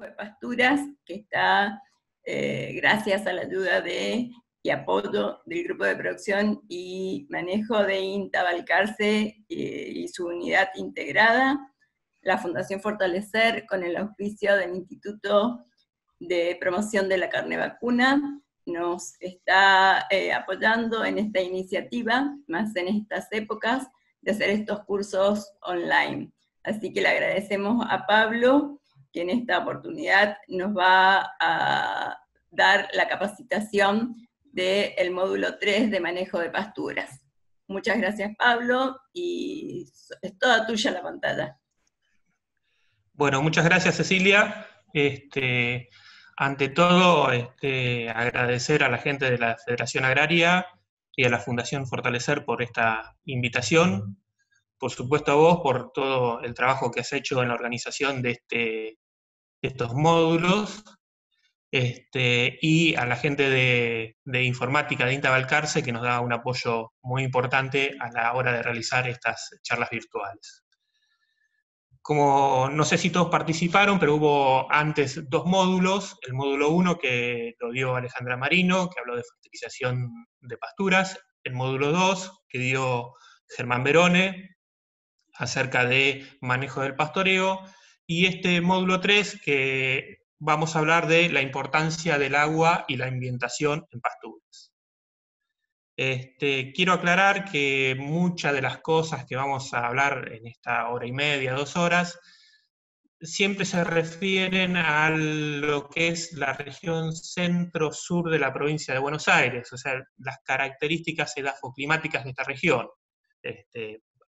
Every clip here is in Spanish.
de pasturas, que está gracias a la ayuda y apoyo del Grupo de Producción y Manejo de INTA Balcarce y su unidad integrada, la Fundación Fortalecer, con el auspicio del Instituto de Promoción de la Carne Vacuna, nos está apoyando en esta iniciativa, más en estas épocas, de hacer estos cursos online. Así que le agradecemos a Pablo, que en esta oportunidad nos va a dar la capacitación del módulo 3 de manejo de pasturas. Muchas gracias, Pablo, y es toda tuya la pantalla. Bueno, muchas gracias, Cecilia. Ante todo, agradecer a la gente de la Federación Agraria y a la Fundación Fortalecer por esta invitación. Por supuesto a vos por todo el trabajo que has hecho en la organización de estos módulos. Y a la gente de informática de INTA Balcarce, que nos da un apoyo muy importante a la hora de realizar estas charlas virtuales. Como no sé si todos participaron, pero hubo antes dos módulos. El módulo 1 que lo dio Alejandra Marino, que habló de fertilización de pasturas. El módulo 2 que dio Germán Verone, acerca de manejo del pastoreo. Y este módulo 3 que vamos a hablar de la importancia del agua y la ambientación en pasturas. Quiero aclarar que muchas de las cosas que vamos a hablar en esta hora y media, 2 horas, siempre se refieren a lo que es la región centro-sur de la provincia de Buenos Aires, o sea, las características edafoclimáticas de esta región.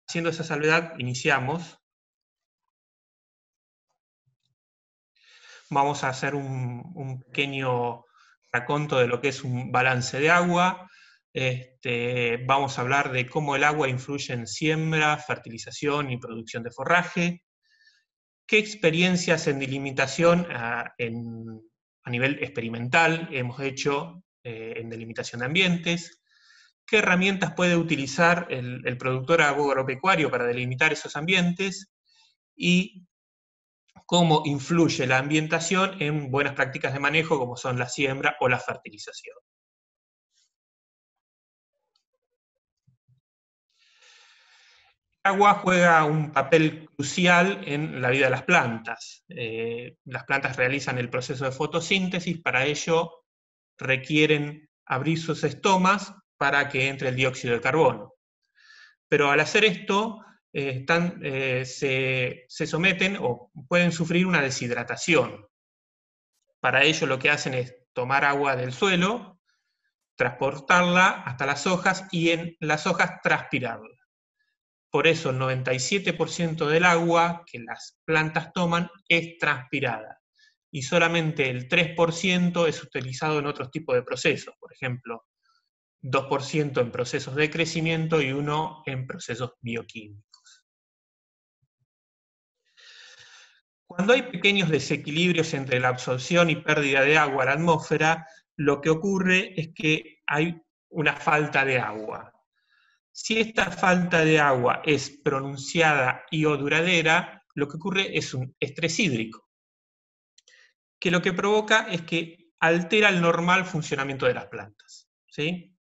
Haciendo esa salvedad, iniciamos. Vamos a hacer un pequeño raconto de lo que es un balance de agua. Vamos a hablar de cómo el agua influye en siembra, fertilización y producción de forraje. ¿Qué experiencias en delimitación a nivel experimental hemos hecho en delimitación de ambientes? ¿Qué herramientas puede utilizar el productor agropecuario para delimitar esos ambientes? Y cómo influye la ambientación en buenas prácticas de manejo, como son la siembra o la fertilización. El agua juega un papel crucial en la vida de las plantas. Las plantas realizan el proceso de fotosíntesis, para ello requieren abrir sus estomas para que entre el dióxido de carbono. Pero al hacer esto, se someten o pueden sufrir una deshidratación. Para ello lo que hacen es tomar agua del suelo, transportarla hasta las hojas y en las hojas transpirarla. Por eso el 97% del agua que las plantas toman es transpirada y solamente el 3% es utilizado en otros tipos de procesos, por ejemplo, 2% en procesos de crecimiento y 1% en procesos bioquímicos. Cuando hay pequeños desequilibrios entre la absorción y pérdida de agua a la atmósfera, lo que ocurre es que hay una falta de agua. Si esta falta de agua es pronunciada y o duradera, lo que ocurre es un estrés hídrico, que lo que provoca es que altera el normal funcionamiento de las plantas, ¿sí?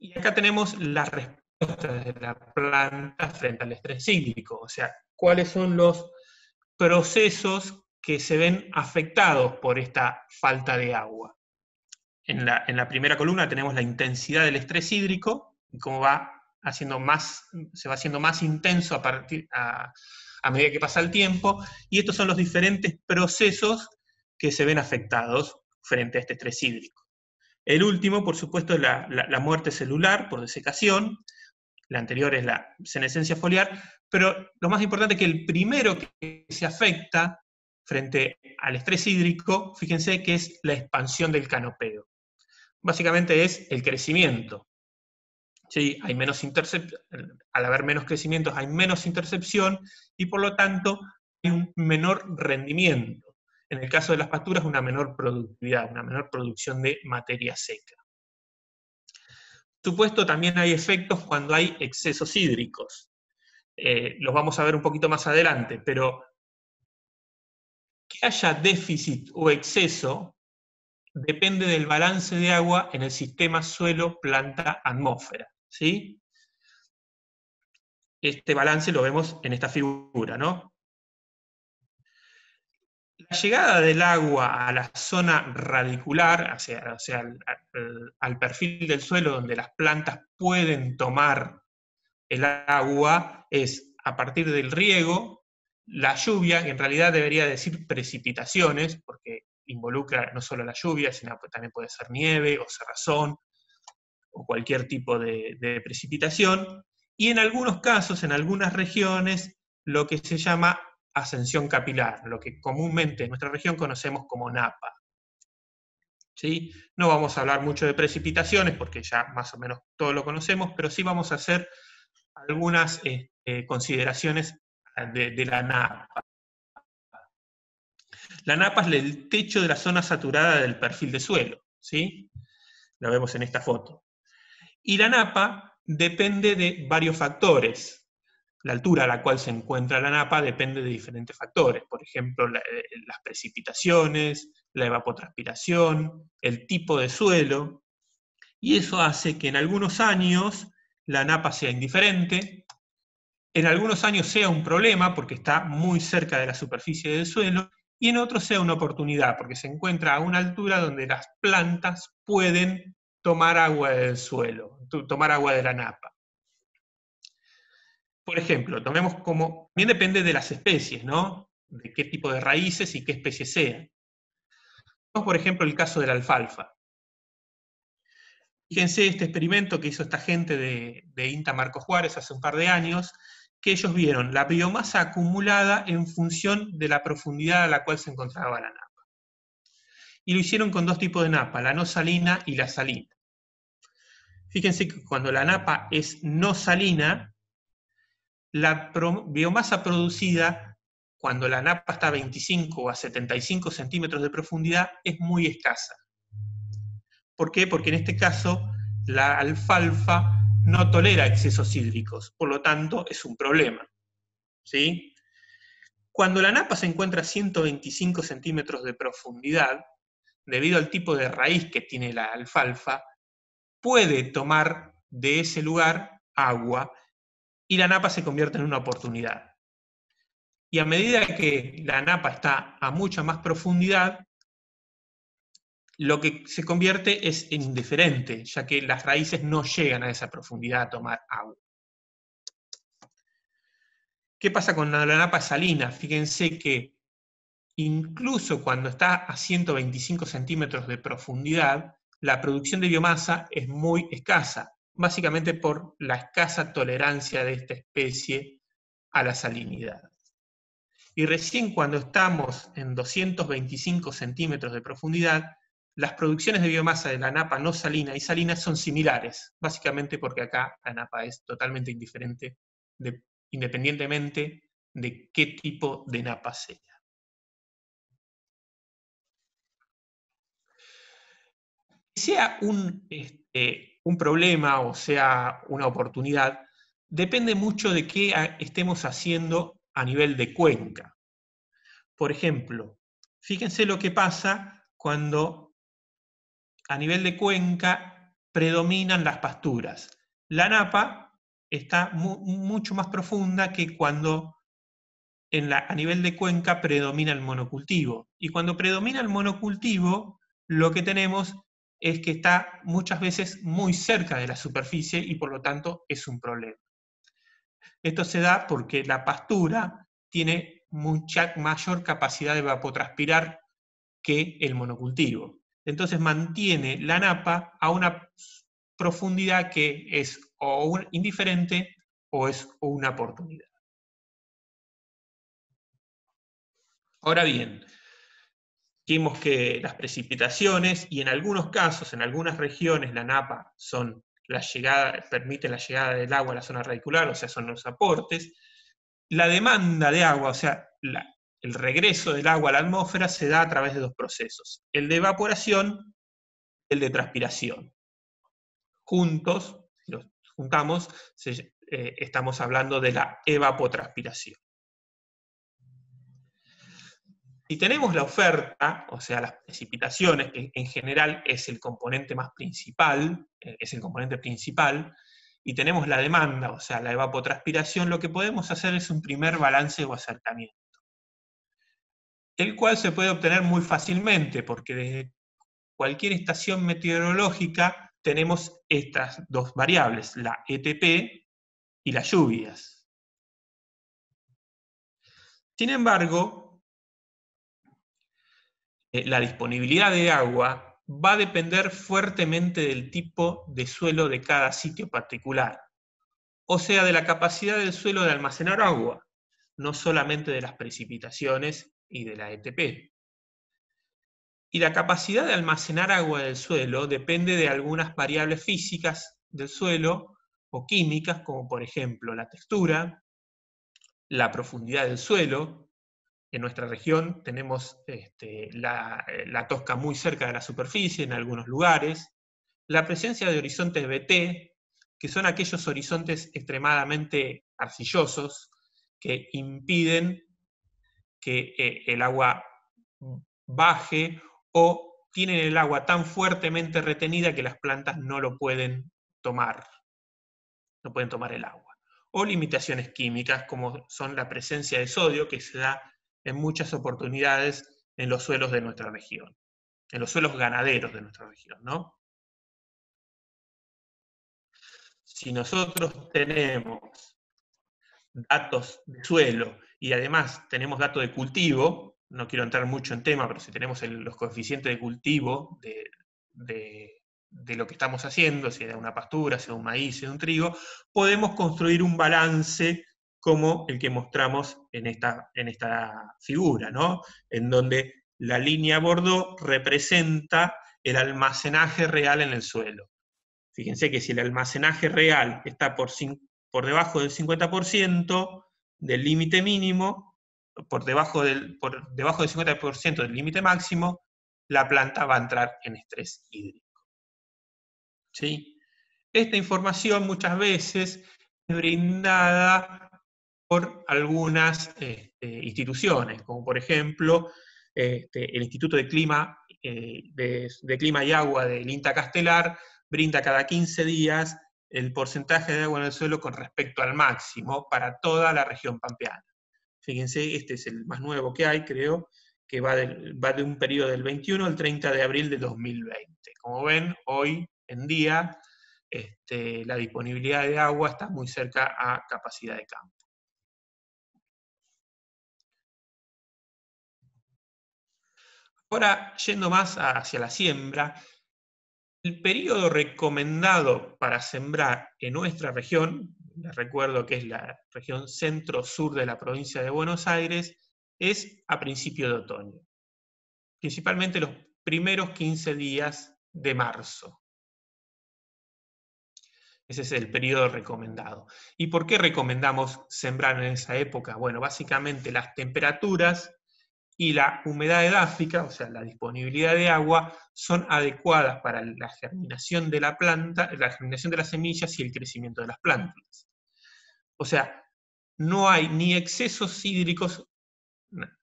Y acá tenemos la respuesta de la planta frente al estrés hídrico, o sea, cuáles son los procesos que se ven afectados por esta falta de agua. En la primera columna tenemos la intensidad del estrés hídrico, y cómo se va haciendo más intenso a medida que pasa el tiempo, y estos son los diferentes procesos que se ven afectados frente a este estrés hídrico. El último, por supuesto, es la muerte celular por desecación, la anterior es la senescencia foliar, pero lo más importante es que el primero que se afecta frente al estrés hídrico, fíjense que es la expansión del canopeo. Básicamente es el crecimiento. ¿Sí? Al haber menos crecimientos hay menos intercepción y por lo tanto hay un menor rendimiento. En el caso de las pasturas, una menor productividad, una menor producción de materia seca. Por supuesto, también hay efectos cuando hay excesos hídricos. Los vamos a ver un poquito más adelante, pero que haya déficit o exceso depende del balance de agua en el sistema suelo-planta-atmósfera, ¿sí? Este balance lo vemos en esta figura, ¿no? La llegada del agua a la zona radicular, o sea, al perfil del suelo donde las plantas pueden tomar el agua, es a partir del riego, la lluvia, que en realidad debería decir precipitaciones, porque involucra no solo la lluvia, sino que también puede ser nieve o cerrazón, o cualquier tipo de precipitación, y en algunos casos, en algunas regiones, lo que se llama ascensión capilar, lo que comúnmente en nuestra región conocemos como napa. ¿Sí? No vamos a hablar mucho de precipitaciones, porque ya más o menos todo lo conocemos, pero sí vamos a hacer algunas consideraciones de la napa. La napa es el techo de la zona saturada del perfil de suelo, ¿sí? Lo vemos en esta foto. Y la napa depende de varios factores. La altura a la cual se encuentra la napa depende de diferentes factores. Por ejemplo, las precipitaciones, la evapotranspiración, el tipo de suelo. Y eso hace que en algunos años la napa sea indiferente, en algunos años sea un problema porque está muy cerca de la superficie del suelo, y en otros sea una oportunidad porque se encuentra a una altura donde las plantas pueden tomar agua del suelo, tomar agua de la napa. Por ejemplo, tomemos como, también depende de las especies, ¿no? De qué tipo de raíces y qué especie sea. Tomemos, por ejemplo, el caso de la alfalfa. Fíjense este experimento que hizo esta gente de INTA Marcos Juárez hace un par de años, que ellos vieron la biomasa acumulada en función de la profundidad a la cual se encontraba la napa. Y lo hicieron con dos tipos de napa, la no salina y la salina. Fíjense que cuando la napa es no salina, la biomasa producida, cuando la napa está a 25 o a 75 centímetros de profundidad, es muy escasa. ¿Por qué? Porque en este caso la alfalfa no tolera excesos hídricos, por lo tanto es un problema. ¿Sí? Cuando la napa se encuentra a 125 centímetros de profundidad, debido al tipo de raíz que tiene la alfalfa, puede tomar de ese lugar agua y la napa se convierte en una oportunidad. Y a medida que la napa está a mucha más profundidad, lo que se convierte es en indiferente, ya que las raíces no llegan a esa profundidad a tomar agua. ¿Qué pasa con la napa salina? Fíjense que incluso cuando está a 125 centímetros de profundidad, la producción de biomasa es muy escasa, básicamente por la escasa tolerancia de esta especie a la salinidad. Y recién cuando estamos en 225 centímetros de profundidad, las producciones de biomasa de la napa no salina y salina son similares, básicamente porque acá la napa es totalmente indiferente, independientemente de qué tipo de napa sea. Sea un problema o sea una oportunidad, depende mucho de qué estemos haciendo a nivel de cuenca. Por ejemplo, fíjense lo que pasa cuando a nivel de cuenca predominan las pasturas. La napa está mucho más profunda que cuando a nivel de cuenca predomina el monocultivo. Y cuando predomina el monocultivo, lo que tenemos es que está muchas veces muy cerca de la superficie y por lo tanto es un problema. Esto se da porque la pastura tiene mucha mayor capacidad de evapotranspirar que el monocultivo. Entonces mantiene la napa a una profundidad que es o indiferente o es una oportunidad. Ahora bien, vimos que las precipitaciones, y en algunos casos, en algunas regiones, la napa permite la llegada del agua a la zona radicular, o sea, son los aportes. La demanda de agua, o sea, el regreso del agua a la atmósfera se da a través de dos procesos, el de evaporación y el de transpiración. Juntos, si los juntamos, estamos hablando de la evapotranspiración. Si tenemos la oferta, o sea, las precipitaciones, que en general es el componente más principal, y tenemos la demanda, o sea, la evapotranspiración, lo que podemos hacer es un primer balance o acercamiento, el cual se puede obtener muy fácilmente, porque desde cualquier estación meteorológica tenemos estas dos variables, la ETP y las lluvias. Sin embargo, la disponibilidad de agua va a depender fuertemente del tipo de suelo de cada sitio particular, o sea, de la capacidad del suelo de almacenar agua, no solamente de las precipitaciones y de la ETP. Y la capacidad de almacenar agua del suelo depende de algunas variables físicas del suelo o químicas, como por ejemplo la textura, la profundidad del suelo. En nuestra región tenemos la tosca muy cerca de la superficie en algunos lugares, la presencia de horizontes BT, que son aquellos horizontes extremadamente arcillosos que impiden que el agua baje o tienen el agua tan fuertemente retenida que las plantas no lo pueden tomar, no pueden tomar el agua. O limitaciones químicas como son la presencia de sodio que se da en muchas oportunidades en los suelos de nuestra región, en los suelos ganaderos de nuestra región, ¿no? Si nosotros tenemos datos de suelo y además tenemos datos de cultivo, no quiero entrar mucho en tema, pero si tenemos los coeficientes de cultivo de lo que estamos haciendo, si es una pastura, sea un maíz, sea un trigo, podemos construir un balance como el que mostramos en esta figura, ¿no? En donde la línea bordó representa el almacenaje real en el suelo. Fíjense que si el almacenaje real está por debajo del 50% del límite mínimo, por debajo del 50% del límite máximo, la planta va a entrar en estrés hídrico. ¿Sí? Esta información muchas veces es brindada por algunas instituciones, como por ejemplo el Instituto de Clima, de Clima y Agua del INTA Castelar, brinda cada 15 días el porcentaje de agua en el suelo con respecto al máximo para toda la región pampeana. Fíjense, este es el más nuevo que hay, creo, que va de un periodo del 21 al 30 de abril de 2020. Como ven, hoy en día la disponibilidad de agua está muy cerca a capacidad de campo. Ahora, yendo más hacia la siembra, el periodo recomendado para sembrar en nuestra región, les recuerdo que es la región centro-sur de la provincia de Buenos Aires, es a principio de otoño, principalmente los primeros 15 días de marzo. Ese es el periodo recomendado. ¿Y por qué recomendamos sembrar en esa época? Bueno, básicamente las temperaturas y la humedad edáfica, o sea, la disponibilidad de agua, son adecuadas para la germinación de la planta, la germinación de las semillas y el crecimiento de las plantas. O sea, no hay ni excesos hídricos,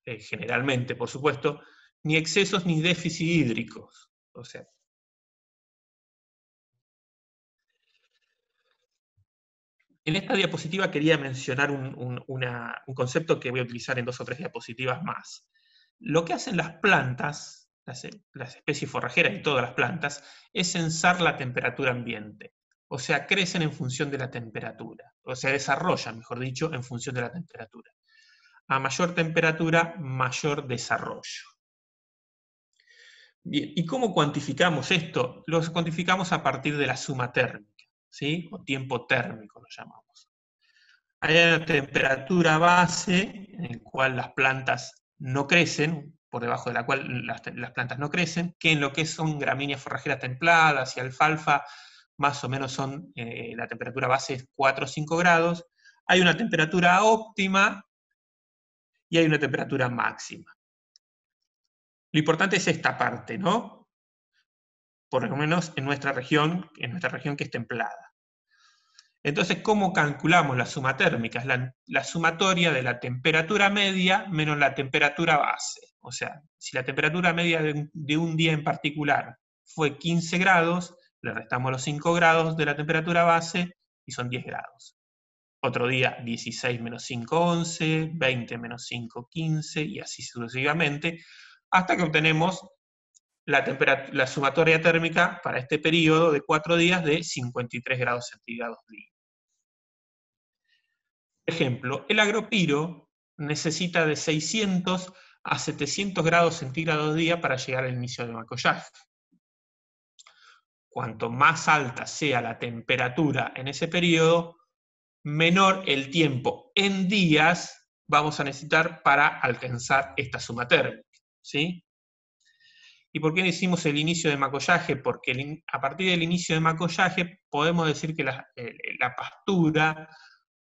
generalmente, por supuesto, ni excesos ni déficit hídricos. O sea, en esta diapositiva quería mencionar un concepto que voy a utilizar en 2 o 3 diapositivas más. Lo que hacen las plantas, las especies forrajeras y todas las plantas, es sensar la temperatura ambiente. O sea, crecen en función de la temperatura. O sea, desarrollan, mejor dicho, en función de la temperatura. A mayor temperatura, mayor desarrollo. Bien, ¿y cómo cuantificamos esto? Lo cuantificamos a partir de la suma térmica, ¿sí? O tiempo térmico lo llamamos. Hay una temperatura base en la cual las plantas no crecen, por debajo de la cual las plantas no crecen, que en lo que son gramíneas forrajeras templadas y alfalfa, más o menos son, la temperatura base es 4 o 5 grados. Hay una temperatura óptima y hay una temperatura máxima. Lo importante es esta parte, ¿no? Por lo menos en nuestra región que es templada. Entonces, ¿cómo calculamos la suma térmica? Es la sumatoria de la temperatura media menos la temperatura base. O sea, si la temperatura media de un día en particular fue 15 grados, le restamos los 5 grados de la temperatura base y son 10 grados. Otro día 16 menos 5, 11, 20 menos 5, 15, y así sucesivamente, hasta que obtenemos la sumatoria térmica para este periodo de 4 días de 53 grados centígrados día. Por ejemplo, el agropiro necesita de 600 a 700 grados centígrados día para llegar al inicio del macollaje. Cuanto más alta sea la temperatura en ese periodo, menor el tiempo en días vamos a necesitar para alcanzar esta suma térmica, ¿sí? ¿Y por qué decimos el inicio de macollaje? Porque a partir del inicio de macollaje podemos decir que la pastura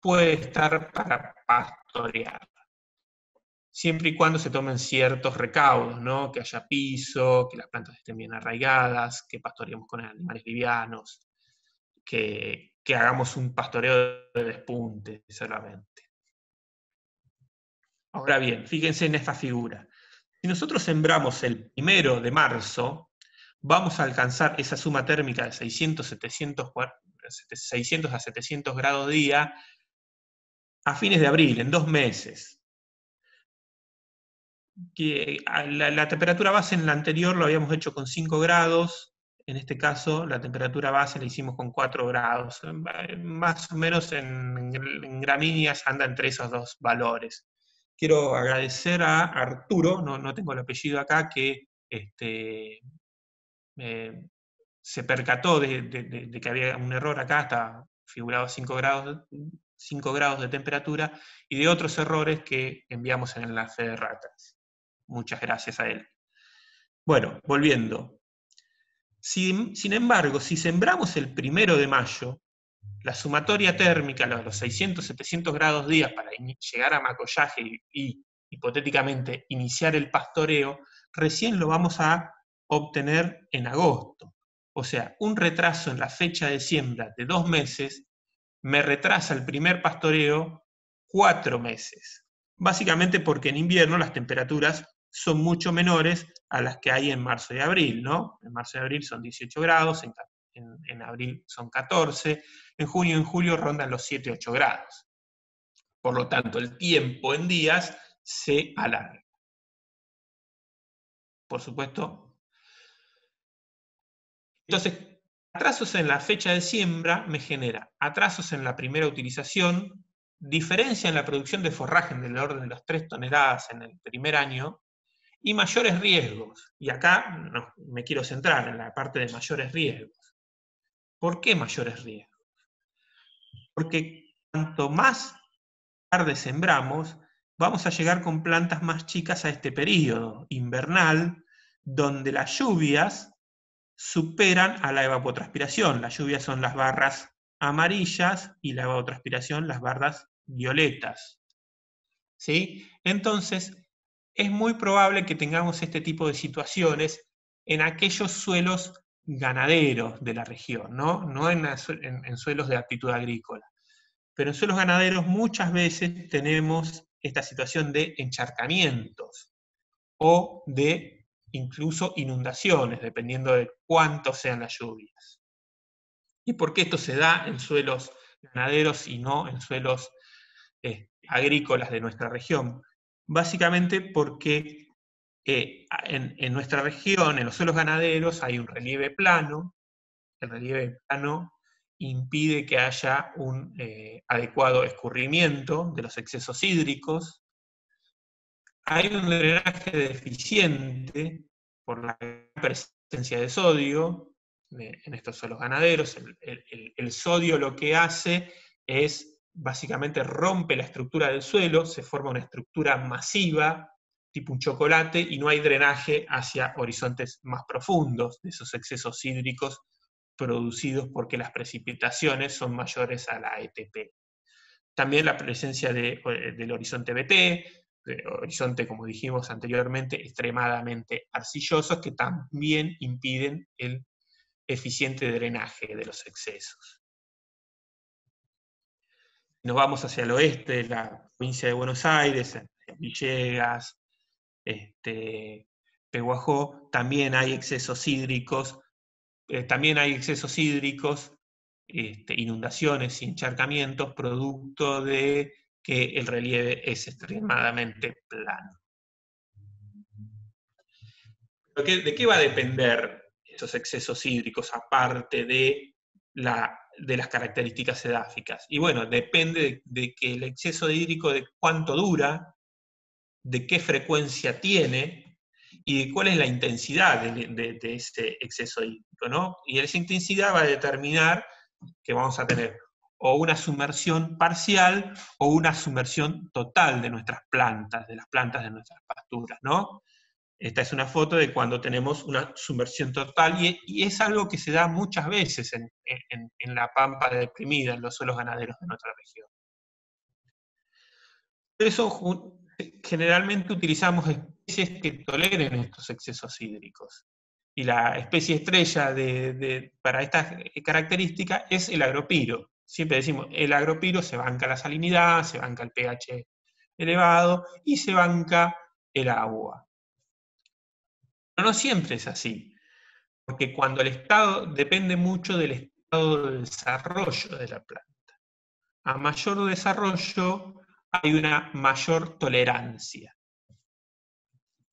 puede estar para pastorear, siempre y cuando se tomen ciertos recaudos, ¿no? Que haya piso, que las plantas estén bien arraigadas, que pastoreemos con animales livianos, que hagamos un pastoreo de despunte solamente. Ahora bien, fíjense en esta figura. Si nosotros sembramos el 1 de marzo, vamos a alcanzar esa suma térmica de 600 a 700 grados día a fines de abril, en 2 meses. Que la temperatura base en la anterior lo habíamos hecho con 5 grados, en este caso la temperatura base la hicimos con 4 grados. Más o menos en gramíneas anda entre esos dos valores. Quiero agradecer a Arturo, no tengo el apellido acá, que se percató de que había un error acá, hasta figurado 5 grados de temperatura, y de otros errores que enviamos en el enlace de ratas. Muchas gracias a él. Bueno, volviendo. Sin embargo, si sembramos el 1 de mayo, la sumatoria térmica, los 600, 700 grados días para llegar a macollaje y hipotéticamente iniciar el pastoreo, recién lo vamos a obtener en agosto. O sea, un retraso en la fecha de siembra de 2 meses me retrasa el primer pastoreo 4 meses. Básicamente porque en invierno las temperaturas son mucho menores a las que hay en marzo y abril, ¿no? En marzo y abril son 18 grados, en abril son 14, en junio y en julio rondan los 7, 8 grados. Por lo tanto, el tiempo en días se alarga. Por supuesto. Entonces, atrasos en la fecha de siembra me genera atrasos en la primera utilización, diferencia en la producción de forraje del orden de las 3 toneladas en el primer año, y mayores riesgos. Y acá me quiero centrar en la parte de mayores riesgos. ¿Por qué mayores riesgos? Porque cuanto más tarde sembramos, vamos a llegar con plantas más chicas a este periodo invernal, donde las lluvias superan a la evapotranspiración. Las lluvias son las barras amarillas y la evapotranspiración las barras violetas. ¿Sí? Entonces, es muy probable que tengamos este tipo de situaciones en aquellos suelos ganaderos de la región, no en suelos de aptitud agrícola. Pero en suelos ganaderos muchas veces tenemos esta situación de encharcamientos o de incluso inundaciones, dependiendo de cuánto sean las lluvias. ¿Y por qué esto se da en suelos ganaderos y no en suelos agrícolas de nuestra región? Básicamente porque en nuestra región, en los suelos ganaderos, hay un relieve plano. El relieve plano impide que haya un adecuado escurrimiento de los excesos hídricos. Hay un drenaje deficiente por la presencia de sodio en estos suelos ganaderos. El sodio lo que hace es, básicamente, rompe la estructura del suelo, se forma una estructura masiva, tipo un chocolate, y no hay drenaje hacia horizontes más profundos de esos excesos hídricos producidos porque las precipitaciones son mayores a la ETP. También la presencia del horizonte BT, horizonte, como dijimos anteriormente, extremadamente arcillosos, que también impiden el eficiente drenaje de los excesos. Nos vamos hacia el oeste, la provincia de Buenos Aires, en Villegas, Pehuajó, también hay excesos hídricos, inundaciones y encharcamientos, producto de que el relieve es extremadamente plano. ¿De qué va a depender esos excesos hídricos, aparte de las características edáficas? Y bueno, depende de que el exceso hídrico, de cuánto dura, de qué frecuencia tiene, y de cuál es la intensidad de ese exceso hídrico, ¿no? Y esa intensidad va a determinar que vamos a tener o una sumersión parcial o una sumersión total de nuestras plantas, de las plantas de nuestras pasturas, ¿no? Esta es una foto de cuando tenemos una sumersión total, y es algo que se da muchas veces en la pampa deprimida, en los suelos ganaderos de nuestra región. Por eso generalmente utilizamos especies que toleren estos excesos hídricos. Y la especie estrella para esta característica es el agropiro. Siempre decimos, el agropiro se banca la salinidad, se banca el pH elevado y se banca el agua. Pero no siempre es así, porque cuando el estado depende mucho del estado de desarrollo de la planta. A mayor desarrollo hay una mayor tolerancia.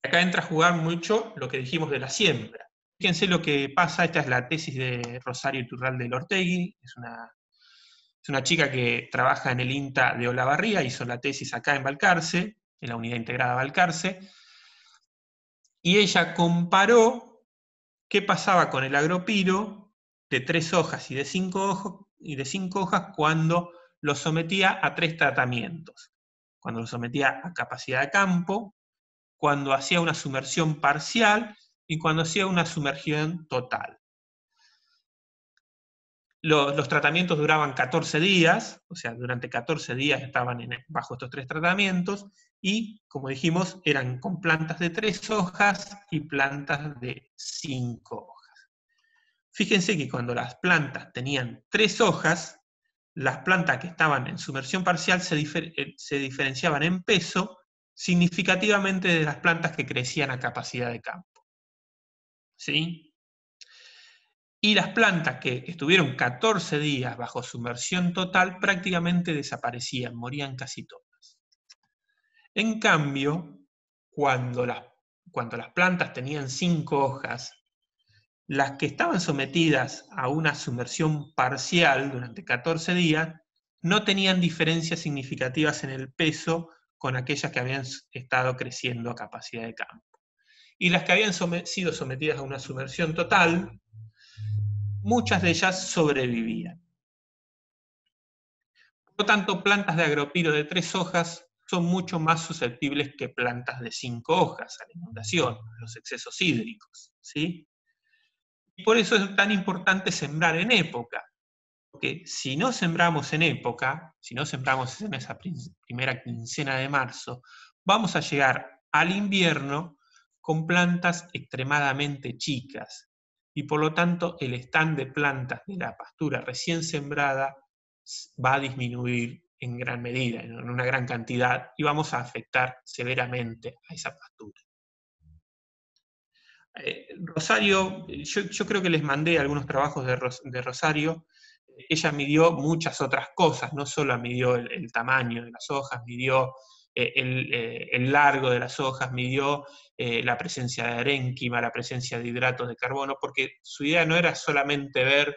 Acá entra a jugar mucho lo que dijimos de la siembra. Fíjense lo que pasa, esta es la tesis de Rosario Iturralde del Ortegui, es una chica que trabaja en el INTA de Olavarría, hizo la tesis acá en Balcarce, en la Unidad Integrada Balcarce, y ella comparó qué pasaba con el agropiro de 3 hojas y de 5 hojas cuando lo sometía a 3 tratamientos. Cuando lo sometía a capacidad de campo, cuando hacía una sumersión parcial y cuando hacía una sumersión total. Los tratamientos duraban 14 días, o sea, durante 14 días estaban bajo estos 3 tratamientos, y, como dijimos, eran con plantas de 3 hojas y plantas de 5 hojas. Fíjense que cuando las plantas tenían 3 hojas, las plantas que estaban en sumersión parcial se diferenciaban en peso significativamente de las plantas que crecían a capacidad de campo. ¿Sí? Y las plantas que estuvieron 14 días bajo sumersión total prácticamente desaparecían, morían casi todas. En cambio, cuando las plantas tenían 5 hojas, las que estaban sometidas a una sumersión parcial durante 14 días no tenían diferencias significativas en el peso con aquellas que habían estado creciendo a capacidad de campo. Y las que habían sido sometidas a una sumersión total, muchas de ellas sobrevivían. Por lo tanto, plantas de agropiro de 3 hojas son mucho más susceptibles que plantas de 5 hojas a la inundación, a los excesos hídricos, ¿sí? Y por eso es tan importante sembrar en época, porque si no sembramos en época, si no sembramos en esa primera quincena de marzo, vamos a llegar al invierno con plantas extremadamente chicas, y por lo tanto el stand de plantas de la pastura recién sembrada va a disminuir en gran medida, en una gran cantidad, y vamos a afectar severamente a esa pastura. Rosario, yo creo que les mandé algunos trabajos de Rosario. Ella midió muchas otras cosas, no solo midió el tamaño de las hojas, midió el largo de las hojas, midió la presencia de arénquima, la presencia de hidratos de carbono, porque su idea no era solamente ver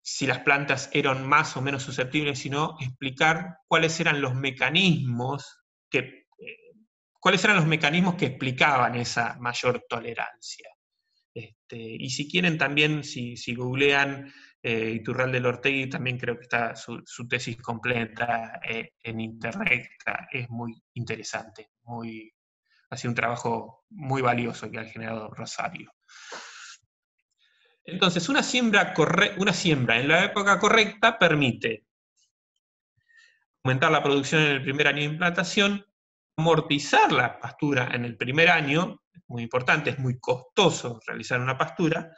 si las plantas eran más o menos susceptibles, sino explicar cuáles eran los mecanismos que explicaban esa mayor tolerancia. Y si quieren también, si googlean Iturralde del Ortegui, también creo que está su tesis completa en internet, es muy interesante, ha sido un trabajo muy valioso que ha generado Rosario. Entonces, una siembra en la época correcta permite aumentar la producción en el primer año de implantación, amortizar la pastura en el primer año, es muy importante, es muy costoso realizar una pastura,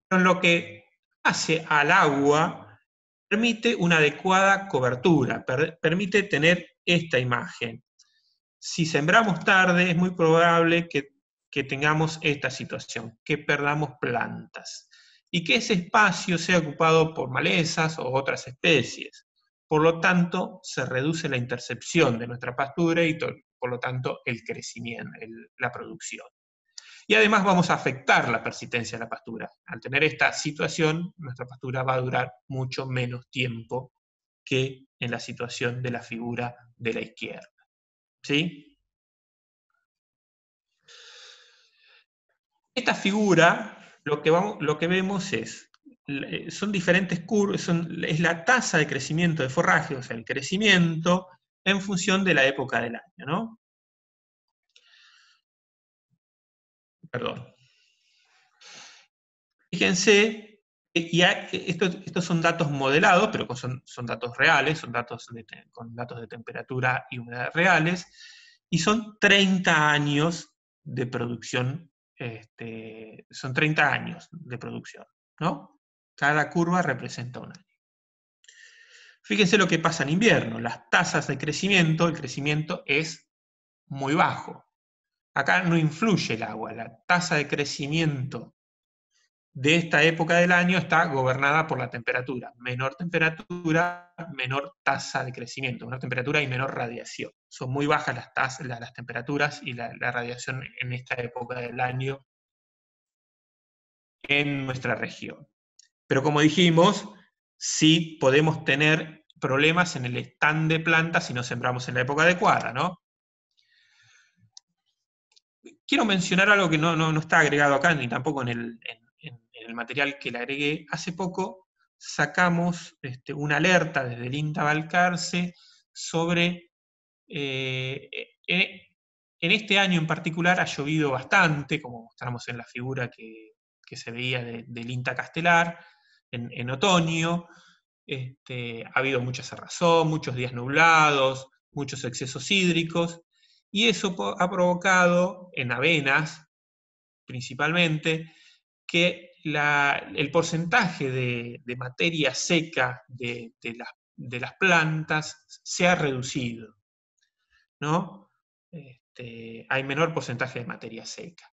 pero lo que hace al agua permite una adecuada cobertura, permite tener esta imagen. Si sembramos tarde, es muy probable que tengamos esta situación, que perdamos plantas, y que ese espacio sea ocupado por malezas o otras especies. Por lo tanto, se reduce la intercepción de nuestra pastura y por lo tanto el crecimiento, la producción. Y además vamos a afectar la persistencia de la pastura. Al tener esta situación, nuestra pastura va a durar mucho menos tiempo que en la situación de la figura de la izquierda. ¿Sí? Esta figura, lo que vemos son diferentes curvas, es la tasa de crecimiento de forraje, o sea, el crecimiento en función de la época del año, ¿no? Perdón. Fíjense, estos son datos modelados, pero son datos reales, son datos con datos de temperatura y humedad reales, y son 30 años de producción, son 30 años de producción, ¿no? Cada curva representa un año. Fíjense lo que pasa en invierno, las tasas de crecimiento, el crecimiento es muy bajo. Acá no influye el agua, la tasa de crecimiento de esta época del año está gobernada por la temperatura. Menor temperatura, menor tasa de crecimiento, menor temperatura y menor radiación. Son muy bajas las temperaturas y la radiación en esta época del año en nuestra región. Pero como dijimos, sí podemos tener problemas en el stand de plantas si no sembramos en la época adecuada, ¿no? Quiero mencionar algo que no está agregado acá, ni tampoco en el material que le agregué. Hace poco sacamos una alerta desde el INTA Balcarce sobre, en este año en particular ha llovido bastante, como mostramos en la figura que se veía del INTA Castelar, en otoño. Ha habido mucha cerrazón, muchos días nublados, muchos excesos hídricos, y eso ha provocado en avenas, principalmente, que el porcentaje de materia seca de las plantas se ha reducido, ¿no? Hay menor porcentaje de materia seca.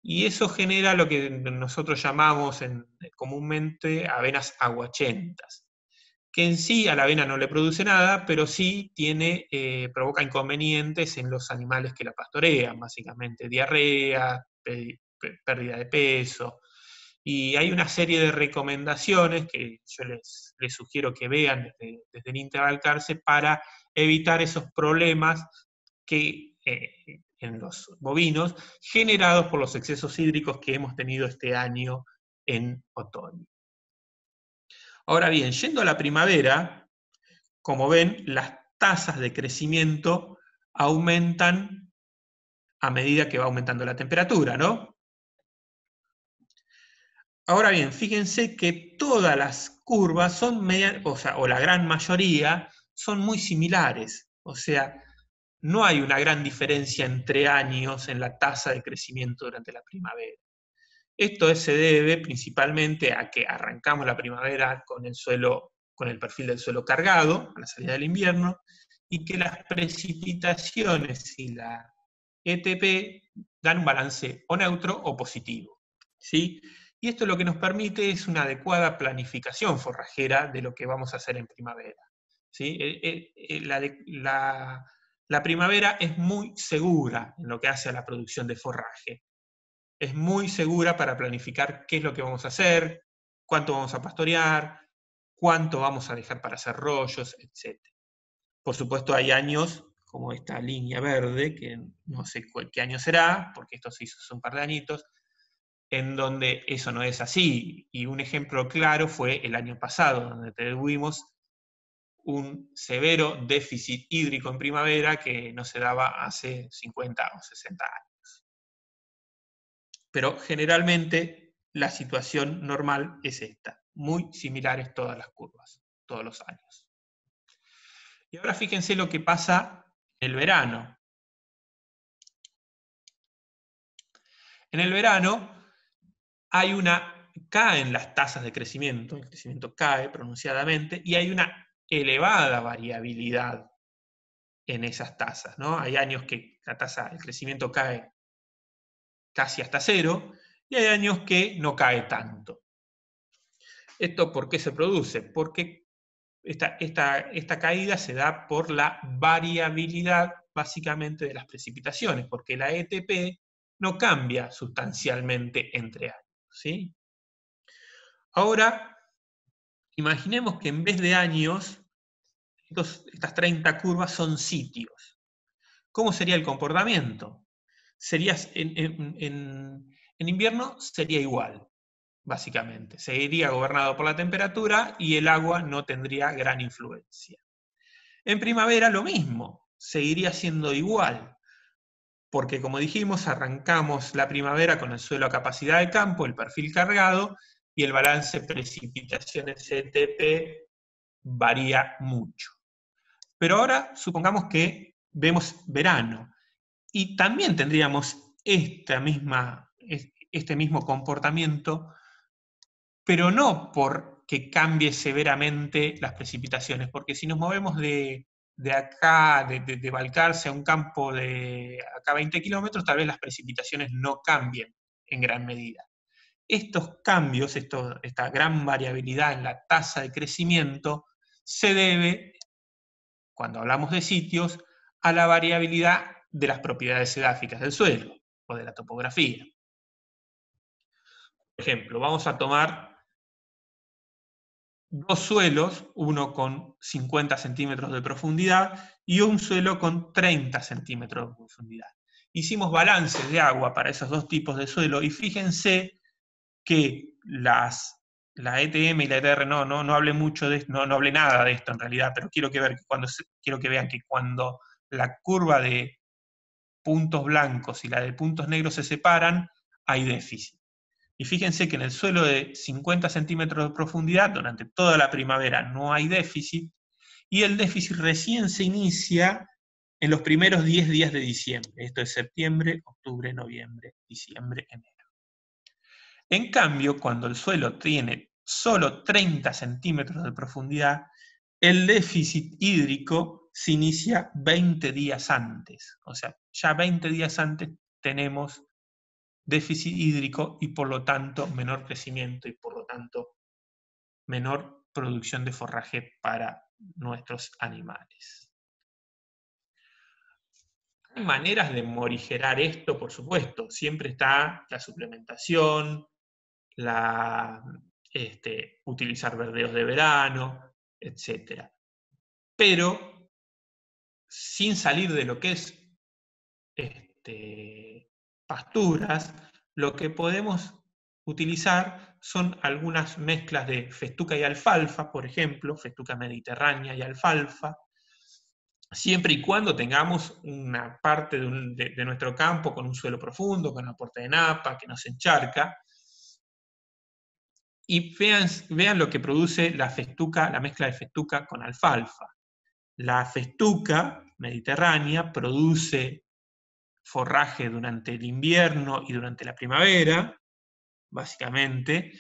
Y eso genera lo que nosotros llamamos comúnmente avenas aguachentas, que en sí a la avena no le produce nada, pero sí provoca inconvenientes en los animales que la pastorean, básicamente diarrea, pérdida de peso. Y hay una serie de recomendaciones que yo les sugiero que vean desde el INTA Balcarce para evitar esos problemas que, en los bovinos generados por los excesos hídricos que hemos tenido este año en otoño. Ahora bien, yendo a la primavera, como ven, las tasas de crecimiento aumentan a medida que va aumentando la temperatura, ¿no? Ahora bien, fíjense que todas las curvas son o la gran mayoría son muy similares. O sea, no hay una gran diferencia entre años en la tasa de crecimiento durante la primavera. Esto se debe principalmente a que arrancamos la primavera con el perfil del suelo cargado, a la salida del invierno, y que las precipitaciones y la ETP dan un balance o neutro o positivo, ¿sí? Y esto lo que nos permite es una adecuada planificación forrajera de lo que vamos a hacer en primavera, ¿sí? La primavera es muy segura en lo que hace a la producción de forraje. Es muy segura para planificar qué es lo que vamos a hacer, cuánto vamos a pastorear, cuánto vamos a dejar para hacer rollos, etc. Por supuesto hay años, como esta línea verde, que no sé qué año será, porque esto se hizo hace un par de añitos, en donde eso no es así. Y un ejemplo claro fue el año pasado, donde tuvimos un severo déficit hídrico en primavera que no se daba hace 50 o 60 años. Pero generalmente la situación normal es esta, muy similares todas las curvas, todos los años. Y ahora fíjense lo que pasa en el verano. En el verano hay una caen las tasas de crecimiento, el crecimiento cae pronunciadamente, y hay una elevada variabilidad en esas tasas, ¿no? Hay años que la tasa, el crecimiento cae casi hasta cero, y hay años que no cae tanto. ¿Esto por qué se produce? Porque esta caída se da por la variabilidad, básicamente, de las precipitaciones, porque la ETP no cambia sustancialmente entre años, ¿sí? Ahora, imaginemos que en vez de años, estas 30 curvas son sitios. ¿Cómo sería el comportamiento? En invierno sería igual, básicamente. Seguiría gobernado por la temperatura y el agua no tendría gran influencia. En primavera lo mismo, seguiría siendo igual, porque como dijimos, arrancamos la primavera con el suelo a capacidad de campo, el perfil cargado, y el balance precipitaciones ETP varía mucho. Pero ahora supongamos que vemos verano, y también tendríamos este mismo comportamiento, pero no porque cambie severamente las precipitaciones, porque si nos movemos de acá, de Balcarce a un campo de acá 20 kilómetros, tal vez las precipitaciones no cambien en gran medida. Estos cambios, esta gran variabilidad en la tasa de crecimiento, se debe, cuando hablamos de sitios, a la variabilidad de las propiedades edáficas del suelo o de la topografía. Por ejemplo, vamos a tomar dos suelos, uno con 50 centímetros de profundidad y un suelo con 30 centímetros de profundidad. Hicimos balances de agua para esos dos tipos de suelo y fíjense que la ETM y la ETR no hablé mucho de esto, no hablé nada de esto en realidad, pero quiero que vean que cuando la curva de puntos blancos y la de puntos negros se separan, hay déficit. Y fíjense que en el suelo de 50 centímetros de profundidad, durante toda la primavera no hay déficit, y el déficit recién se inicia en los primeros 10 días de diciembre. Esto es septiembre, octubre, noviembre, diciembre, enero. En cambio, cuando el suelo tiene solo 30 centímetros de profundidad, el déficit hídrico se inicia 20 días antes. O sea, ya 20 días antes tenemos déficit hídrico y por lo tanto menor crecimiento y por lo tanto menor producción de forraje para nuestros animales. Hay maneras de morigerar esto, por supuesto. Siempre está la suplementación, utilizar verdeos de verano, etc. Pero sin salir de lo que es pasturas, lo que podemos utilizar son algunas mezclas de festuca y alfalfa, por ejemplo, festuca mediterránea y alfalfa, siempre y cuando tengamos una parte de nuestro campo con un suelo profundo, con aporte de napa, que no se encharca, y vean lo que produce la mezcla de festuca con alfalfa. La festuca mediterránea produce forraje durante el invierno y durante la primavera, básicamente,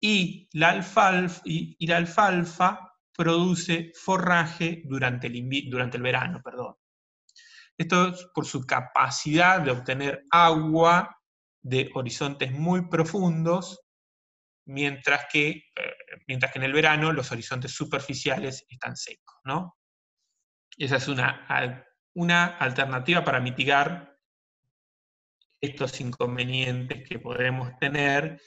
y la alfalfa produce forraje durante el verano, perdón. Esto es por su capacidad de obtener agua de horizontes muy profundos, mientras que en el verano los horizontes superficiales están secos, ¿no? Esa es una alternativa para mitigar estos inconvenientes que podemos tener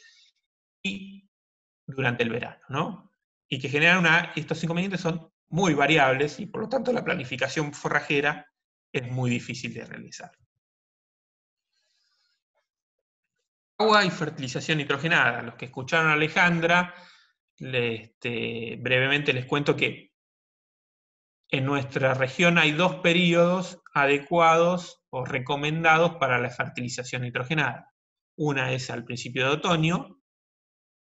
durante el verano, ¿no? Y que generan estos inconvenientes son muy variables y por lo tanto la planificación forrajera es muy difícil de realizar. Agua y fertilización nitrogenada. Los que escucharon a Alejandra, brevemente les cuento que en nuestra región hay dos periodos adecuados o recomendados para la fertilización nitrogenada. Una es al principio de otoño,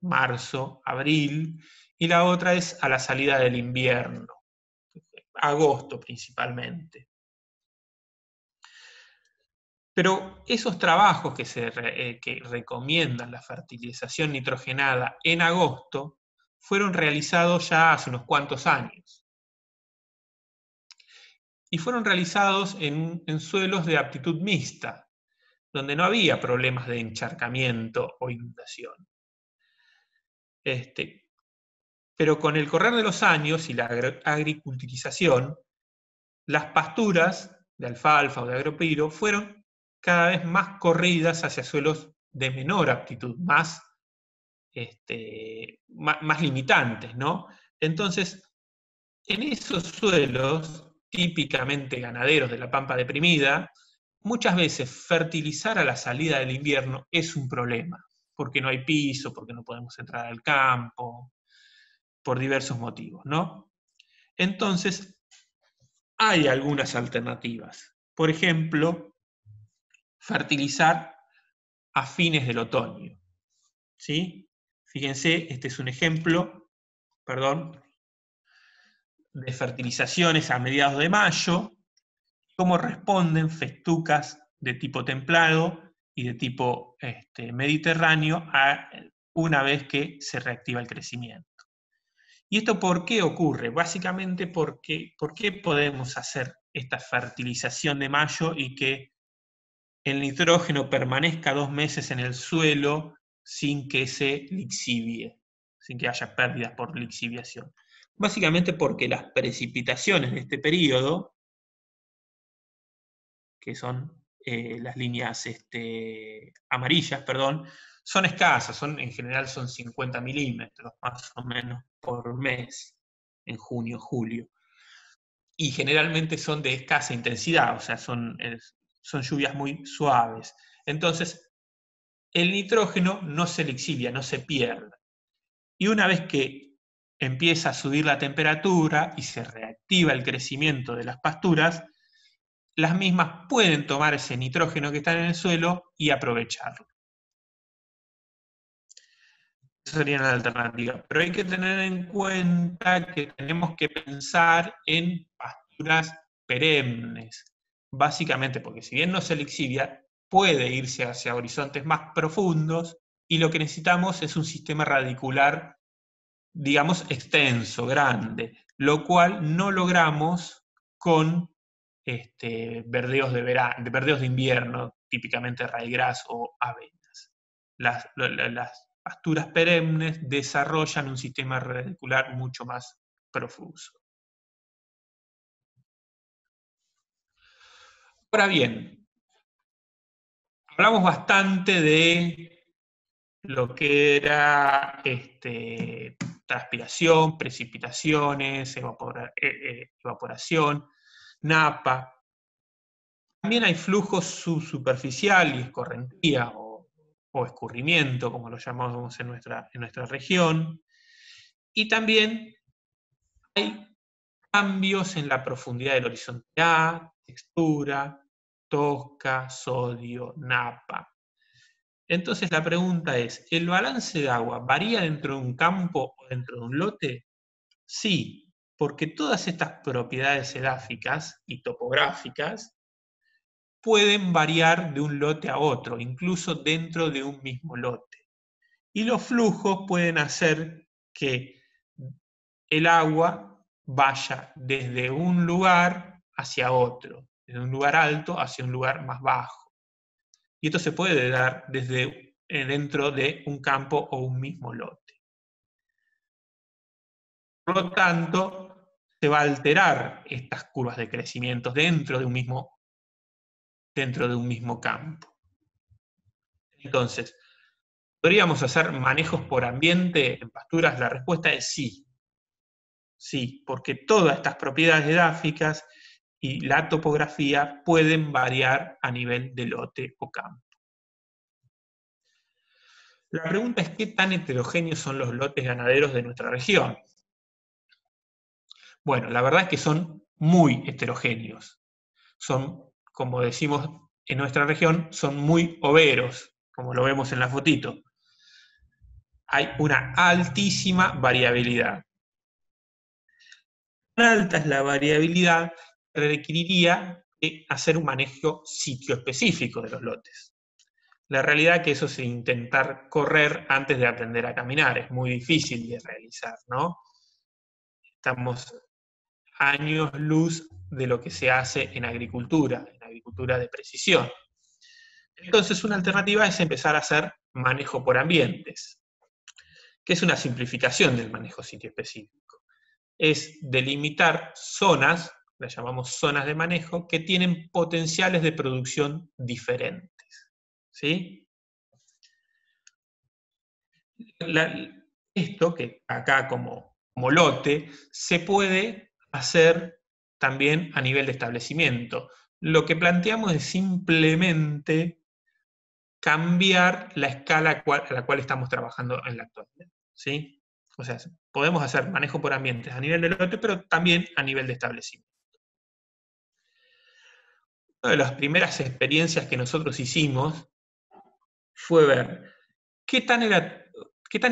marzo, abril, y la otra es a la salida del invierno, agosto principalmente. Pero esos trabajos que recomiendan la fertilización nitrogenada en agosto fueron realizados ya hace unos cuantos años. Y fueron realizados en suelos de aptitud mixta, donde no había problemas de encharcamiento o inundación. Pero con el correr de los años y la agriculturización, las pasturas de alfalfa o de agropiro fueron cada vez más corridas hacia suelos de menor aptitud, más limitantes, ¿no? Entonces, en esos suelos, típicamente ganaderos de la pampa deprimida, muchas veces fertilizar a la salida del invierno es un problema, porque no hay piso, porque no podemos entrar al campo, por diversos motivos, ¿no? Entonces, hay algunas alternativas. Por ejemplo, fertilizar a fines del otoño, ¿sí? Fíjense, este es un ejemplo, de fertilizaciones a mediados de mayo, cómo responden festucas de tipo templado y de tipo mediterráneo una vez que se reactiva el crecimiento. ¿Y esto por qué ocurre? Básicamente porque, ¿por qué podemos hacer esta fertilización de mayo y que el nitrógeno permanezca 2 meses en el suelo sin que se lixivie, sin que haya pérdidas por lixiviación? Básicamente porque las precipitaciones de este periodo, que son las líneas amarillas, son escasas, en general son 50 milímetros, más o menos, por mes, en junio, julio. Y generalmente son de escasa intensidad, o sea, son lluvias muy suaves. Entonces, el nitrógeno no se lixivia, no se pierde. Y una vez que empieza a subir la temperatura y se reactiva el crecimiento de las pasturas, las mismas pueden tomar ese nitrógeno que está en el suelo y aprovecharlo. Esa sería la alternativa. Pero hay que tener en cuenta que tenemos que pensar en pasturas perennes, básicamente porque si bien no se lixivia, puede irse hacia horizontes más profundos y lo que necesitamos es un sistema radicular, digamos, extenso, grande, lo cual no logramos con verdeos de invierno, típicamente ryegrass o avenas. Las pasturas perennes desarrollan un sistema radicular mucho más profuso. Ahora bien, hablamos bastante de lo que era transpiración, precipitaciones, evaporación, napa. También hay flujo subsuperficial y escorrentía o escurrimiento, como lo llamamos en nuestra región. Y también hay cambios en la profundidad del horizonte A, textura, tosca, sodio, napa. Entonces la pregunta es, ¿el balance de agua varía dentro de un campo o dentro de un lote? Sí, porque todas estas propiedades edáficas y topográficas pueden variar de un lote a otro, incluso dentro de un mismo lote. Y los flujos pueden hacer que el agua vaya desde un lugar hacia otro, desde un lugar alto hacia un lugar más bajo. Y esto se puede dar desde dentro de un campo o un mismo lote. Por lo tanto, se va a alterar estas curvas de crecimiento dentro de un mismo campo. Entonces, ¿podríamos hacer manejos por ambiente en pasturas? La respuesta es sí. Sí, porque todas estas propiedades edáficas y la topografía pueden variar a nivel de lote o campo. La pregunta es, ¿qué tan heterogéneos son los lotes ganaderos de nuestra región? Bueno, la verdad es que son muy heterogéneos. Son, como decimos en nuestra región, son muy overos, como lo vemos en la fotito. Hay una altísima variabilidad. Tan alta es la variabilidad que requeriría que hacer un manejo sitio específico de los lotes. La realidad es que eso es intentar correr antes de aprender a caminar, es muy difícil de realizar, ¿no? Estamos años luz de lo que se hace en agricultura de precisión. Entonces, una alternativa es empezar a hacer manejo por ambientes, que es una simplificación del manejo sitio específico. Es delimitar zonas, las llamamos zonas de manejo, que tienen potenciales de producción diferentes. ¿Sí? Esto, que acá como lote, se puede hacer también a nivel de establecimiento. Lo que planteamos es simplemente cambiar la escala a la cual estamos trabajando en la actualidad. ¿Sí? O sea, podemos hacer manejo por ambientes a nivel de lote, pero también a nivel de establecimiento. Una de las primeras experiencias que nosotros hicimos fue ver qué tan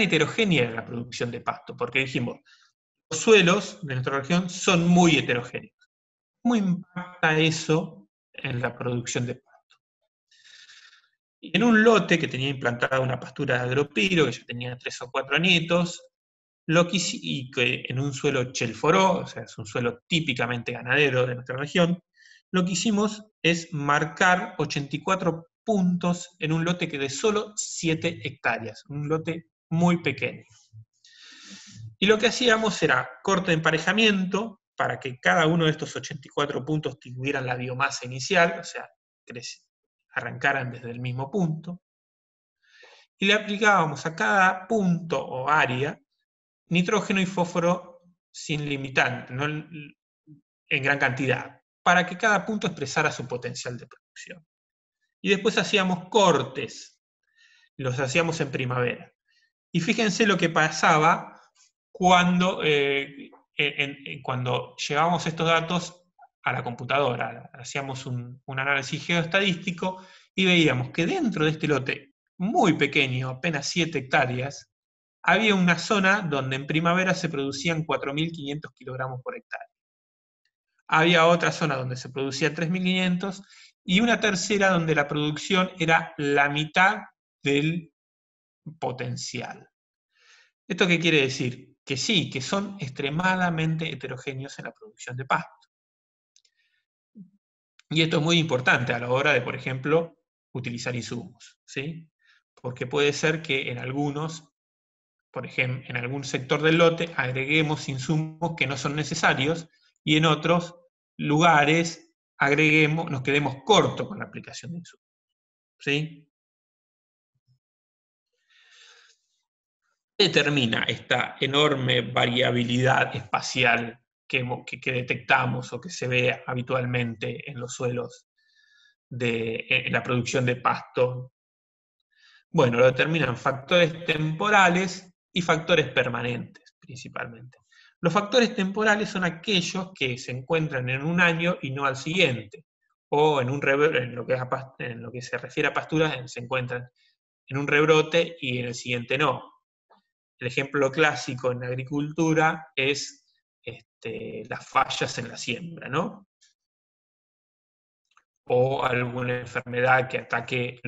heterogénea era la producción de pasto, porque dijimos, los suelos de nuestra región son muy heterogéneos. ¿Cómo impacta eso en la producción de pasto? Y en un lote que tenía implantada una pastura de agropiro, que ya tenía 3 o 4 añitos, y que en un suelo chelforó, o sea, es un suelo típicamente ganadero de nuestra región, lo que hicimos es marcar 84 puntos en un lote que de solo 7 hectáreas, un lote muy pequeño. Y lo que hacíamos era corte de emparejamiento para que cada uno de estos 84 puntos tuvieran la biomasa inicial, o sea, arrancaran desde el mismo punto, y le aplicábamos a cada punto o área nitrógeno y fósforo sin limitante, no en gran cantidad, para que cada punto expresara su potencial de producción. Y después hacíamos cortes, los hacíamos en primavera. Y fíjense lo que pasaba cuando, cuando llevábamos estos datos a la computadora. Hacíamos un análisis geoestadístico y veíamos que dentro de este lote muy pequeño, apenas 7 hectáreas, había una zona donde en primavera se producían 4.500 kilogramos por hectárea. Había otra zona donde se producía 3.500 y una tercera donde la producción era la mitad del potencial. ¿Esto qué quiere decir? Que sí, que son extremadamente heterogéneos en la producción de pasto. Y esto es muy importante a la hora de, por ejemplo, utilizar insumos, ¿sí? Porque puede ser que en algunos, por ejemplo, en algún sector del lote agreguemos insumos que no son necesarios y en otros lugares nos quedemos cortos con la aplicación de insumos, ¿sí? Determina esta enorme variabilidad espacial que detectamos o que se ve habitualmente en los suelos en la producción de pasto? Bueno, lo determinan factores temporales y factores permanentes, principalmente. Los factores temporales son aquellos que se encuentran en un año y no al siguiente, o en lo que se refiere a pasturas, se encuentran en un rebrote y en el siguiente no. El ejemplo clásico en agricultura es las fallas en la siembra, ¿no? O alguna enfermedad que ataque